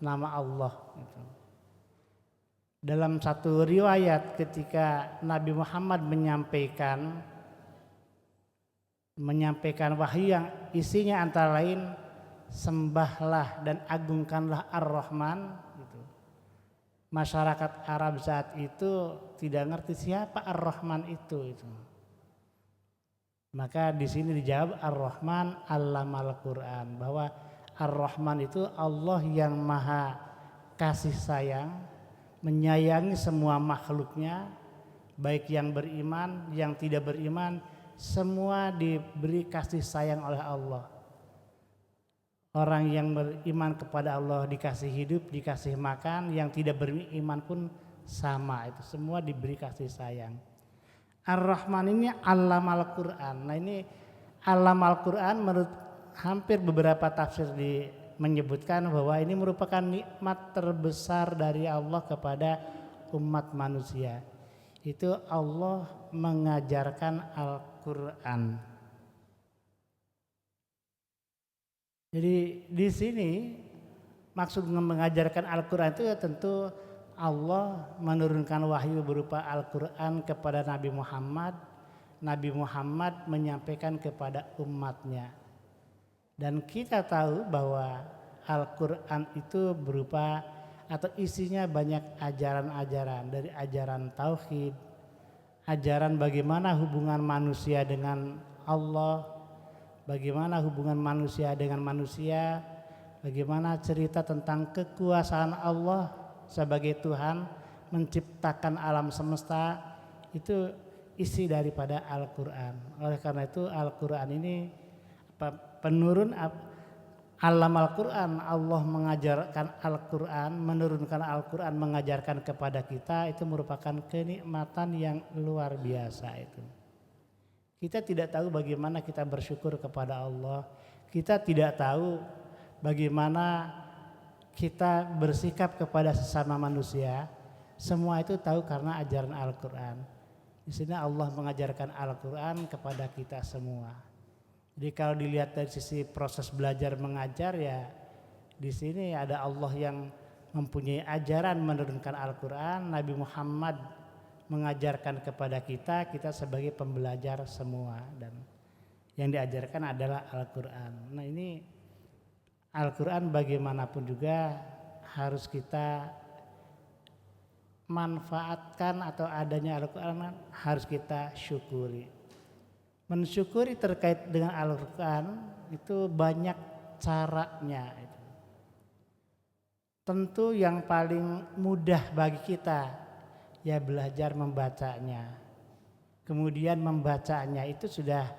nama Allah. Dalam satu riwayat ketika Nabi Muhammad menyampaikan wahyu yang isinya antara lain sembahlah dan agungkanlah Ar-Rahman gitu. Masyarakat Arab saat itu tidak ngerti siapa Ar-Rahman itu. Maka di sini dijawab Ar-Rahman Allamal Quran, bahwa Ar-Rahman itu Allah yang maha kasih sayang, menyayangi semua makhluknya, baik yang beriman, yang tidak beriman, semua diberi kasih sayang oleh Allah. Orang yang beriman kepada Allah dikasih hidup, dikasih makan, yang tidak beriman pun sama, itu semua diberi kasih sayang. Ar-Rahman ini Allamal Quran. Nah ini Allamal Quran menurut hampir beberapa tafsir menyebutkan bahwa ini merupakan nikmat terbesar dari Allah kepada umat manusia. Itu Allah mengajarkan Al-Quran. Jadi di sini maksud mengajarkan Al-Quran itu ya tentu Allah menurunkan wahyu berupa Al-Quran kepada Nabi Muhammad. Nabi Muhammad menyampaikan kepada umatnya. Dan kita tahu bahwa Al-Quran itu berupa atau isinya banyak ajaran-ajaran, dari ajaran tauhid, ajaran bagaimana hubungan manusia dengan Allah, bagaimana hubungan manusia dengan manusia, bagaimana cerita tentang kekuasaan Allah sebagai Tuhan menciptakan alam semesta, itu isi daripada Al-Quran. Oleh karena itu Al-Quran ini penurun alam Al-Quran, Allah mengajarkan Al-Quran, menurunkan Al-Quran, mengajarkan kepada kita, itu merupakan kenikmatan yang luar biasa itu. Kita tidak tahu bagaimana kita bersyukur kepada Allah. Kita tidak tahu bagaimana kita bersikap kepada sesama manusia. Semua itu tahu karena ajaran Al-Quran. Di sini Allah mengajarkan Al-Quran kepada kita semua. Jadi kalau dilihat dari sisi proses belajar mengajar ya di sini ada Allah yang mempunyai ajaran menurunkan Al-Quran, Nabi Muhammad mengajarkan kepada kita, kita sebagai pembelajar semua dan yang diajarkan adalah Al-Quran. Nah ini Al-Quran bagaimanapun juga harus kita manfaatkan atau adanya Al-Quran harus kita syukuri. Mensyukuri terkait dengan Al-Quran itu banyak caranya. Tentu yang paling mudah bagi kita ya belajar membacanya. Kemudian membacanya itu sudah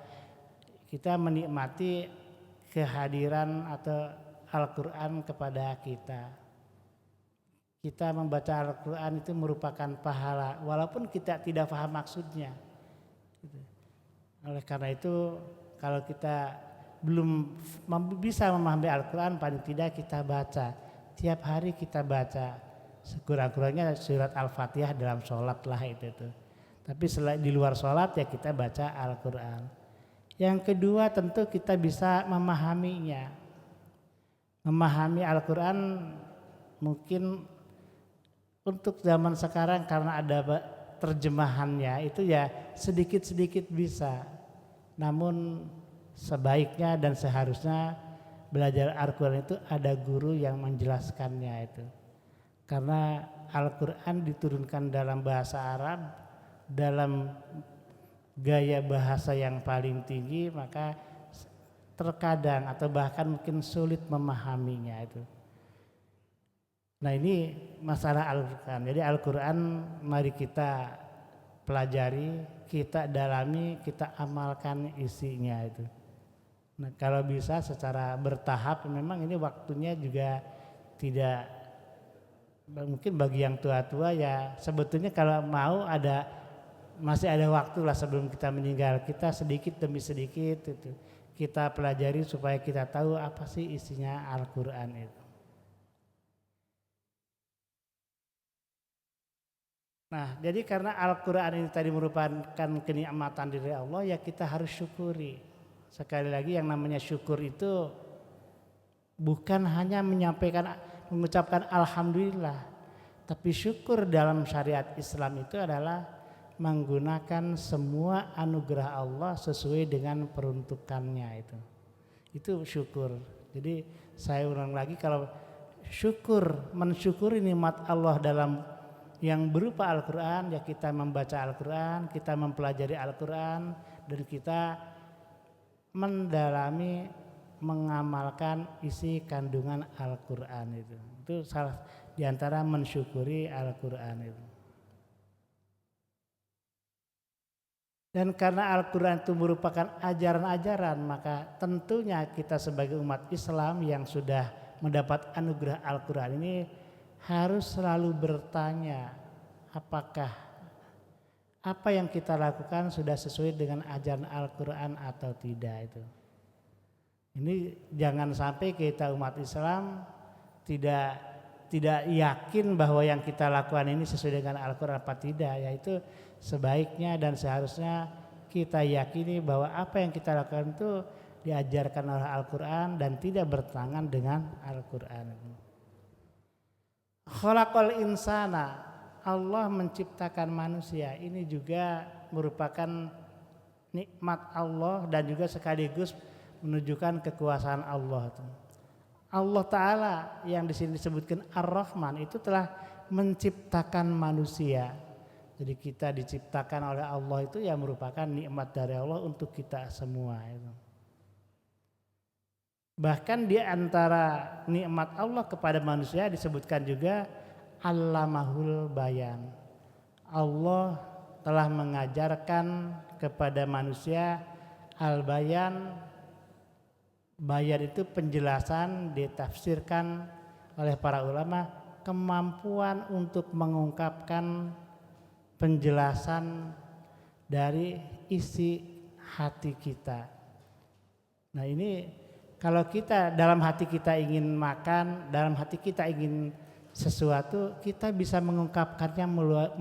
kita menikmati kehadiran atau Al-Quran kepada kita. Kita membaca Al-Quran itu merupakan pahala walaupun kita tidak paham maksudnya. Oleh karena itu kalau kita belum bisa memahami Al-Quran paling tidak kita baca. Tiap hari kita baca sekurang-kurangnya surat Al-Fatihah dalam sholat lah itu. Tapi di luar sholat ya kita baca Al-Quran. Yang kedua tentu kita bisa memahaminya. Memahami Al-Quran mungkin untuk zaman sekarang karena ada terjemahannya itu ya sedikit-sedikit bisa. Namun sebaiknya dan seharusnya belajar Al-Quran itu ada guru yang menjelaskannya itu. Karena Al-Quran diturunkan dalam bahasa Arab, dalam gaya bahasa yang paling tinggi, maka terkadang atau bahkan mungkin sulit memahaminya itu. Nah ini masalah Al-Quran. Jadi Al-Quran mari kita pelajari, kita dalami, kita amalkan isinya itu. Nah kalau bisa secara bertahap memang ini waktunya juga tidak mungkin bagi yang tua-tua ya sebetulnya kalau mau masih ada waktu lah sebelum kita meninggal kita sedikit demi sedikit itu kita pelajari supaya kita tahu apa sih isinya Al-Quran itu. Nah jadi karena Al-Quran ini tadi merupakan kenikmatan dari Allah ya kita harus syukuri. Sekali lagi yang namanya syukur itu bukan hanya mengucapkan alhamdulillah, tapi syukur dalam syariat Islam itu adalah menggunakan semua anugerah Allah sesuai dengan peruntukannya itu. Itu syukur. Jadi saya ulang lagi kalau mensyukuri nikmat Allah dalam yang berupa Al-Quran ya kita membaca Al-Quran, kita mempelajari Al-Quran dan kita mendalami mengamalkan isi kandungan Al-Quran itu. Itu salah diantara mensyukuri Al-Quran itu. Dan karena Al-Quran itu merupakan ajaran-ajaran maka tentunya kita sebagai umat Islam yang sudah mendapat anugerah Al-Quran ini harus selalu bertanya apakah apa yang kita lakukan sudah sesuai dengan ajaran Al-Quran atau tidak itu. Ini jangan sampai kita umat Islam tidak yakin bahwa yang kita lakukan ini sesuai dengan Al-Quran apa tidak. Yaitu sebaiknya dan seharusnya kita yakini bahwa apa yang kita lakukan itu diajarkan oleh Al-Quran dan tidak bertentangan dengan Al-Quran. Khalaqal insana, Allah menciptakan manusia ini juga merupakan nikmat Allah dan juga sekaligus menunjukkan kekuasaan Allah. Allah Ta'ala yang di sini disebutkan Ar-Rahman itu telah menciptakan manusia. Jadi kita diciptakan oleh Allah itu ya merupakan nikmat dari Allah untuk kita semua itu. Bahkan di antara nikmat Allah kepada manusia disebutkan juga Allamahul Bayan. Allah telah mengajarkan kepada manusia al-bayan. Bayan itu penjelasan ditafsirkan oleh para ulama kemampuan untuk mengungkapkan penjelasan dari isi hati kita. Nah ini kalau kita dalam hati kita ingin makan, dalam hati kita ingin sesuatu, kita bisa mengungkapkannya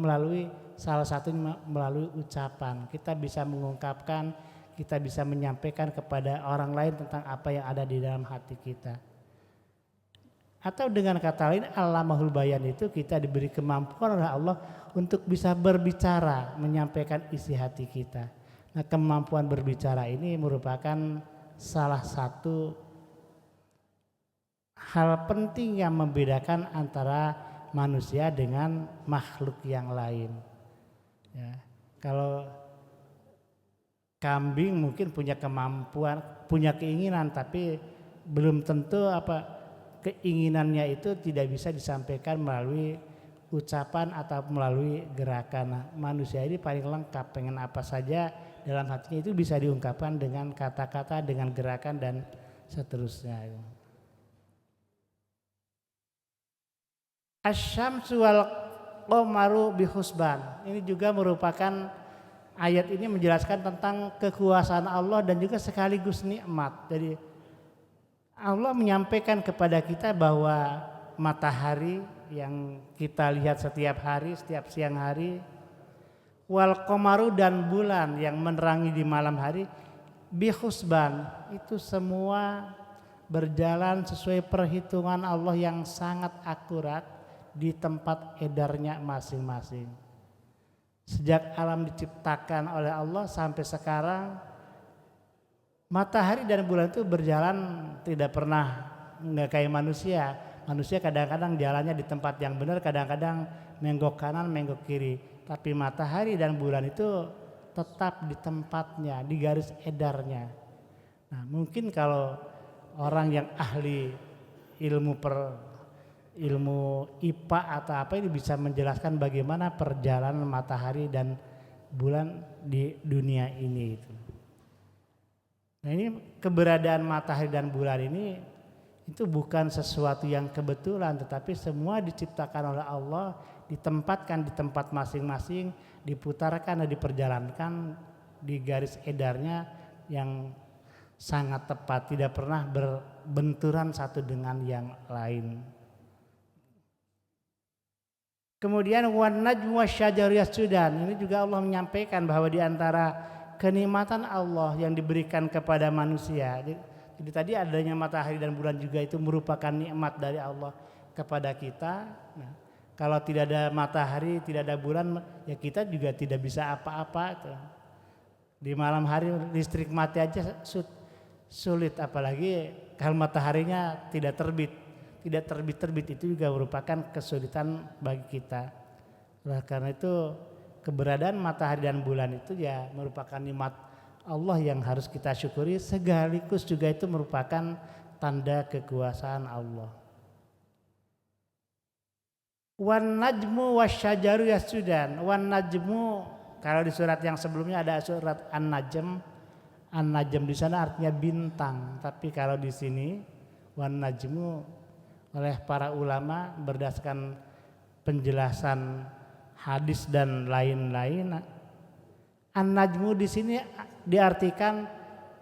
melalui salah satunya melalui ucapan. Kita bisa mengungkapkan, kita bisa menyampaikan kepada orang lain tentang apa yang ada di dalam hati kita. Atau dengan kata lain, Allamahul Bayan itu kita diberi kemampuan oleh Allah untuk bisa berbicara, menyampaikan isi hati kita. Nah, kemampuan berbicara ini merupakan salah satu hal penting yang membedakan antara manusia dengan makhluk yang lain. Ya, kalau kambing mungkin punya kemampuan, punya keinginan, tapi belum tentu keinginannya itu tidak bisa disampaikan melalui ucapan atau melalui gerakan. Nah, manusia ini paling lengkap, pengen apa saja dalam hatinya itu bisa diungkapkan dengan kata-kata, dengan gerakan dan seterusnya. Asy-syamsu wal qamaru bihusban. Ini juga merupakan ayat ini menjelaskan tentang kekuasaan Allah dan juga sekaligus nikmat. Jadi Allah menyampaikan kepada kita bahwa matahari yang kita lihat setiap hari, setiap siang hari, wal qamaru dan bulan yang menerangi di malam hari, bihusban, itu semua berjalan sesuai perhitungan Allah yang sangat akurat di tempat edarnya masing-masing. Sejak alam diciptakan oleh Allah sampai sekarang, matahari dan bulan itu berjalan tidak pernah nggak kayak manusia. Manusia kadang-kadang jalannya di tempat yang benar, kadang-kadang menggok kanan, menggok kiri. Tapi matahari dan bulan itu tetap di tempatnya, di garis edarnya. Nah, mungkin kalau orang yang ahli ilmu IPA atau apa ini bisa menjelaskan bagaimana perjalanan matahari dan bulan di dunia ini itu. Nah, ini keberadaan matahari dan bulan ini itu bukan sesuatu yang kebetulan, tetapi semua diciptakan oleh Allah, ditempatkan di tempat masing-masing, diputarkan dan diperjalankan di garis edarnya yang sangat tepat, tidak pernah berbenturan satu dengan yang lain. Kemudian wan najmu wasyajaru yasjudan, ini juga Allah menyampaikan bahwa di antara kenikmatan Allah yang diberikan kepada manusia. Jadi tadi adanya matahari dan bulan juga itu merupakan nikmat dari Allah kepada kita. Nah, kalau tidak ada matahari, tidak ada bulan, ya kita juga tidak bisa apa-apa. Di malam hari listrik mati aja sulit, apalagi kalau mataharinya tidak terbit. Tidak terbit itu juga merupakan kesulitan bagi kita. Nah, karena itu keberadaan matahari dan bulan itu ya merupakan nikmat Allah yang harus kita syukuri, sekaligus juga itu merupakan tanda kekuasaan Allah. Wan najmu wasyajaru yasjudan. Wan najmu, kalau di surat yang sebelumnya ada surat An-Najm. An-Najm di sana artinya bintang, tapi kalau di sini wan najmu oleh para ulama berdasarkan penjelasan hadis dan lain-lain, An-Najmu di sini diartikan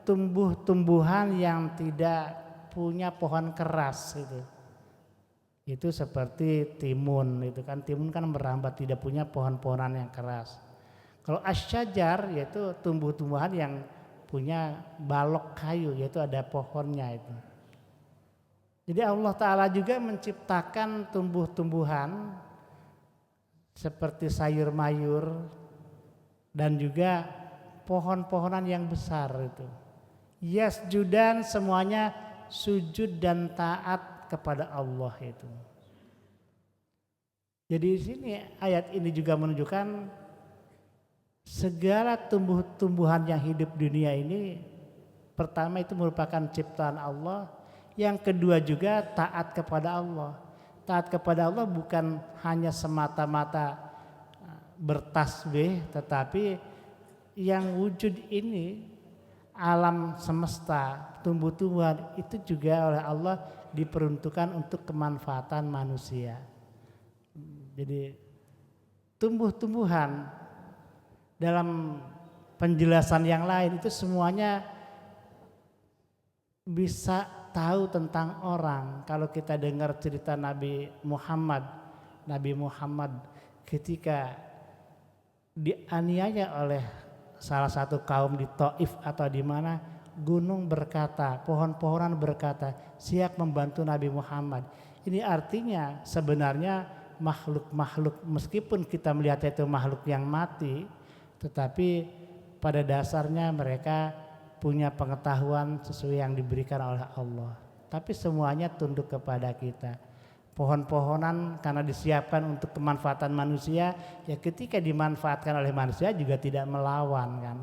tumbuh-tumbuhan yang tidak punya pohon keras itu. Itu seperti timun, itu kan timun kan merambat, tidak punya pohon-pohonan yang keras. Kalau asyajar yaitu tumbuh-tumbuhan yang punya balok kayu, yaitu ada pohonnya itu. Jadi Allah Ta'ala juga menciptakan tumbuh-tumbuhan seperti sayur mayur dan juga pohon-pohonan yang besar itu. Yasjudan, semuanya sujud dan taat kepada Allah itu. Jadi di sini ayat ini juga menunjukkan segala tumbuh-tumbuhan yang hidup dunia ini, pertama itu merupakan ciptaan Allah. Yang kedua juga taat kepada Allah. Taat kepada Allah bukan hanya semata-mata bertasbih, tetapi yang wujud ini, alam semesta, tumbuh-tumbuhan itu juga oleh Allah diperuntukkan untuk kemanfaatan manusia. Jadi tumbuh-tumbuhan dalam penjelasan yang lain itu semuanya bisa tahu tentang orang. Kalau kita dengar cerita Nabi Muhammad ketika dianiaya oleh salah satu kaum di Taif atau di mana, gunung berkata, pohon-pohonan berkata, siap membantu Nabi Muhammad. Ini artinya sebenarnya makhluk-makhluk, meskipun kita melihat itu makhluk yang mati, tetapi pada dasarnya mereka punya pengetahuan sesuai yang diberikan oleh Allah. Tapi semuanya tunduk kepada kita. Pohon-pohonan karena disiapkan untuk kemanfaatan manusia, ya ketika dimanfaatkan oleh manusia juga tidak melawan kan.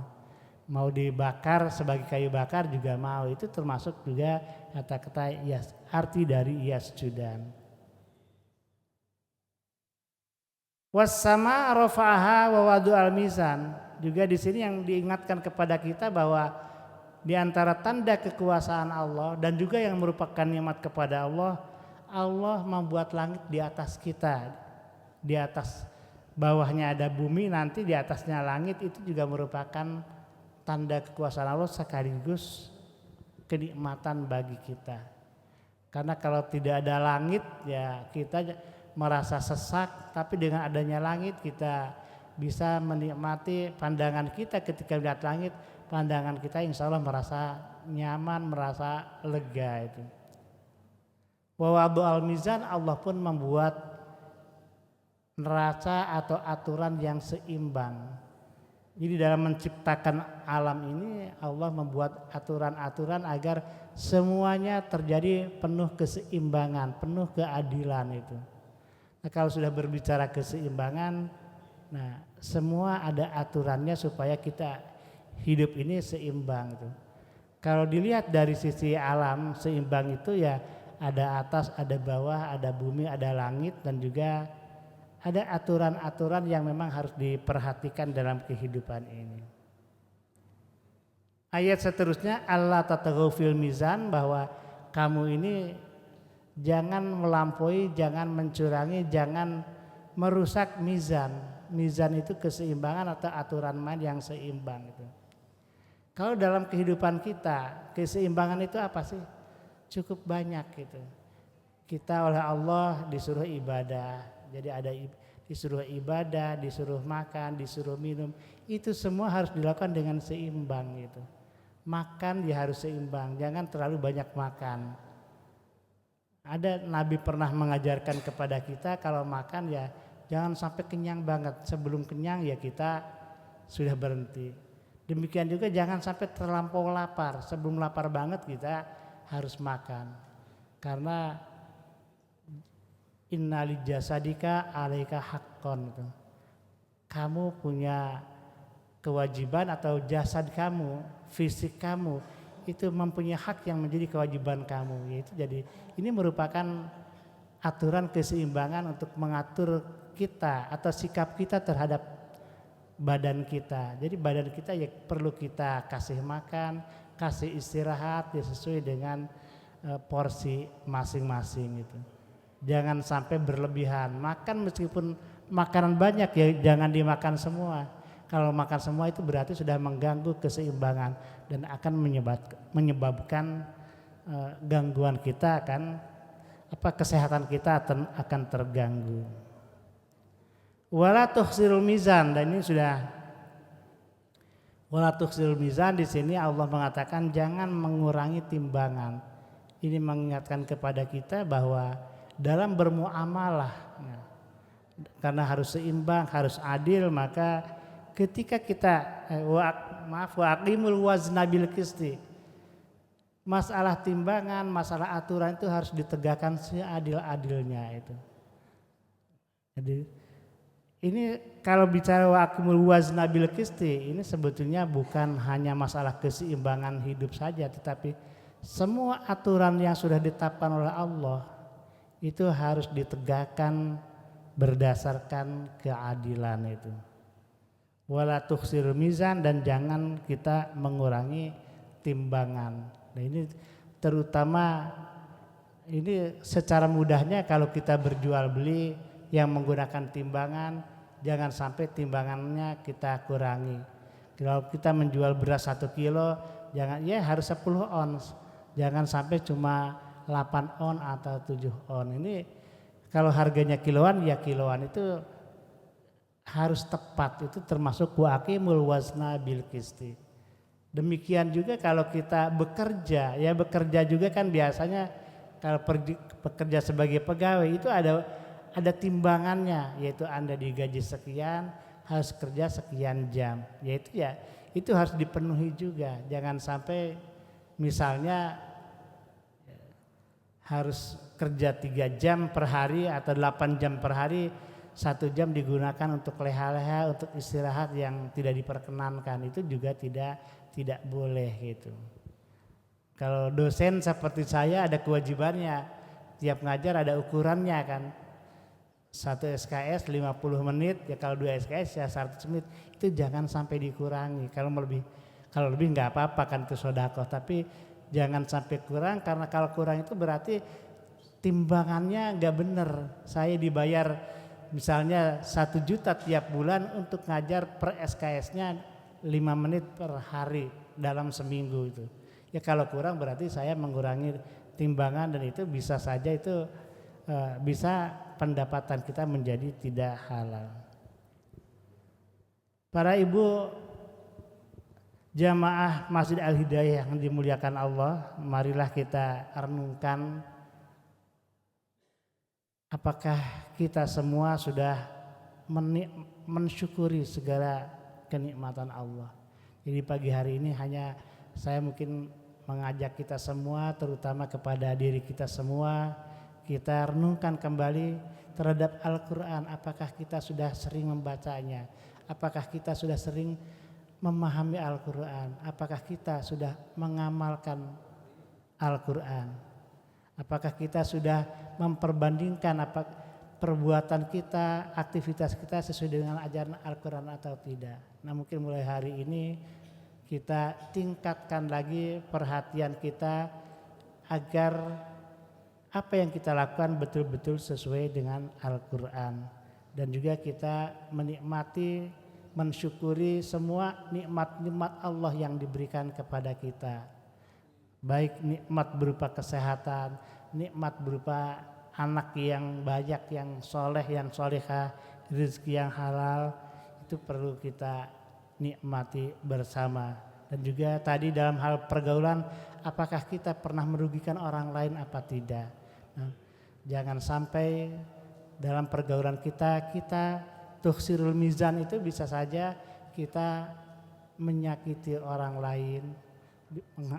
Mau dibakar sebagai kayu bakar juga mau, itu termasuk juga kata-kata arti dari yasjudan. Wassama rafa'aha wa wadu al-mizan. Juga di sini yang diingatkan kepada kita bahwa di antara tanda kekuasaan Allah dan juga yang merupakan nikmat kepada Allah, Allah membuat langit di atas kita. Di atas bawahnya ada bumi, nanti di atasnya langit, itu juga merupakan tanda kekuasaan Allah sekaligus kenikmatan bagi kita. Karena kalau tidak ada langit ya kita merasa sesak, tapi dengan adanya langit kita bisa menikmati pandangan kita ketika melihat langit, pandangan kita insya Allah merasa nyaman, merasa lega itu. Wa wadu al-mizan, Allah pun membuat neraca atau aturan yang seimbang. Jadi dalam menciptakan alam ini Allah membuat aturan-aturan agar semuanya terjadi penuh keseimbangan, penuh keadilan itu. Nah, kalau sudah berbicara keseimbangan, nah semua ada aturannya supaya kita hidup ini seimbang itu. Kalau dilihat dari sisi alam seimbang itu ya ada atas, ada bawah, ada bumi, ada langit, dan juga ada aturan-aturan yang memang harus diperhatikan dalam kehidupan ini. Ayat seterusnya, Allah tataghaw fil mizan, bahwa kamu ini jangan melampaui, jangan mencurangi, jangan merusak mizan. Mizan itu keseimbangan atau aturan main yang seimbang itu. Kalau dalam kehidupan kita, keseimbangan itu apa sih? Cukup banyak gitu. Kita oleh Allah disuruh ibadah, jadi ada disuruh ibadah, disuruh makan, disuruh minum, itu semua harus dilakukan dengan seimbang gitu. Makan dia harus seimbang, jangan terlalu banyak makan. Ada Nabi pernah mengajarkan kepada kita kalau makan ya jangan sampai kenyang banget, sebelum kenyang ya kita sudah berhenti. Demikian juga jangan sampai terlampau lapar, sebelum lapar banget kita harus makan. Karena innali jasadika alaika haqqon itu. Kamu punya kewajiban atau jasad kamu, fisik kamu itu mempunyai hak yang menjadi kewajiban kamu, yaitu jadi ini merupakan aturan keseimbangan untuk mengatur kita atau sikap kita terhadap badan kita. Jadi badan kita ya perlu kita kasih makan, kasih istirahat ya sesuai dengan porsi masing-masing itu. Jangan sampai berlebihan. Makan meskipun makanan banyak ya jangan dimakan semua. Kalau makan semua itu berarti sudah mengganggu keseimbangan dan akan menyebabkan gangguan kita kesehatan kita akan terganggu. Wala tukhsirul mizan, dan ini sudah wala tukhsirul mizan, di sini Allah mengatakan jangan mengurangi timbangan. Ini mengingatkan kepada kita bahwa dalam bermuamalah karena harus seimbang, harus adil, maka ketika kita wa aqimul wazna bil qisti, masalah timbangan, masalah aturan itu harus ditegakkan seadil-adilnya itu. Jadi ini kalau bicara wa aqimul wazna bil qisti, ini sebetulnya bukan hanya masalah keseimbangan hidup saja, tetapi semua aturan yang sudah ditetapkan oleh Allah itu harus ditegakkan berdasarkan keadilan itu. Wala tukhsirul mizan, dan jangan kita mengurangi timbangan. Nah ini terutama ini secara mudahnya kalau kita berjual beli yang menggunakan timbangan, jangan sampai timbangannya kita kurangi. Kalau kita menjual beras 1 kilo, jangan ya harus 10 ons. Jangan sampai cuma 8 on atau 7 on. Ini kalau harganya kiloan ya kiloan itu harus tepat, itu termasuk wa aqimul wazna bil qisti. Demikian juga kalau kita bekerja, ya bekerja juga kan biasanya kalau bekerja sebagai pegawai itu ada timbangannya, yaitu Anda digaji sekian, harus kerja sekian jam, yaitu ya itu harus dipenuhi juga. Jangan sampai misalnya harus kerja 3 jam per hari atau 8 jam per hari, 1 jam digunakan untuk leha-leha, untuk istirahat yang tidak diperkenankan, itu juga tidak boleh gitu. Kalau dosen seperti saya ada kewajibannya, tiap ngajar ada ukurannya kan. 1 SKS 50 menit, ya kalau 2 SKS ya 100 menit, itu jangan sampai dikurangi. Kalau lebih nggak apa-apa kan, itu sedekah, tapi jangan sampai kurang, karena kalau kurang itu berarti timbangannya nggak bener. Saya dibayar misalnya 1 juta tiap bulan untuk ngajar per SKS-nya 5 menit per hari dalam seminggu itu. Ya kalau kurang berarti saya mengurangi timbangan, dan itu bisa saja itu bisa pendapatan kita menjadi tidak halal. Para ibu jamaah Masjid Al-Hidayah yang dimuliakan Allah, marilah kita renungkan apakah kita semua sudah mensyukuri segala kenikmatan Allah. Jadi pagi hari ini hanya saya mungkin mengajak kita semua, terutama kepada diri kita semua, kita renungkan kembali terhadap Al-Quran. Apakah kita sudah sering membacanya? Apakah kita sudah sering memahami Al-Quran? Apakah kita sudah mengamalkan Al-Quran? Apakah kita sudah memperbandingkan perbuatan kita, aktivitas kita sesuai dengan ajaran Al-Quran atau tidak? Nah, mungkin mulai hari ini kita tingkatkan lagi perhatian kita agar apa yang kita lakukan betul-betul sesuai dengan Al-Quran, dan juga kita menikmati, mensyukuri semua nikmat-nikmat Allah yang diberikan kepada kita, baik nikmat berupa kesehatan, nikmat berupa anak yang banyak, yang soleh, yang solehah, rezeki yang halal, itu perlu kita nikmati bersama. Dan juga tadi dalam hal pergaulan, apakah kita pernah merugikan orang lain apa tidak? Nah, jangan sampai dalam pergaulan kita tukhsirul mizan, itu bisa saja kita menyakiti orang lain,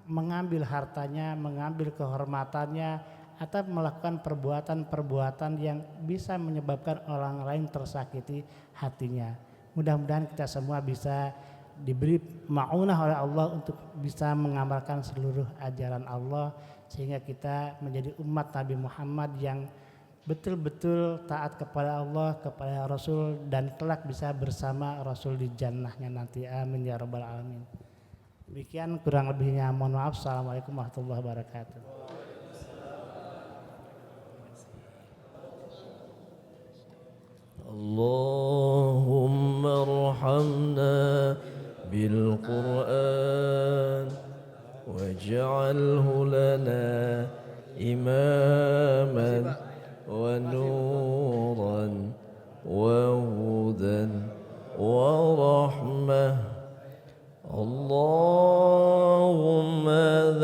mengambil hartanya, mengambil kehormatannya, atau melakukan perbuatan-perbuatan yang bisa menyebabkan orang lain tersakiti hatinya. Mudah-mudahan kita semua bisa diberi ma'unah oleh Allah untuk bisa mengamalkan seluruh ajaran Allah, sehingga kita menjadi umat Nabi Muhammad yang betul-betul taat kepada Allah, kepada Rasul, dan kelak bisa bersama Rasul di jannahnya nanti. Amin ya rabbal alamin. Demikian, kurang lebihnya mohon maaf. Assalamualaikum warahmatullahi wabarakatuh. اللهم ارحمنا بالقرآن واجعله لنا إماما ونورا وهدى ورحمة. اللهم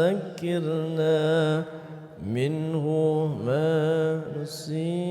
ذكرنا منه ما نسينا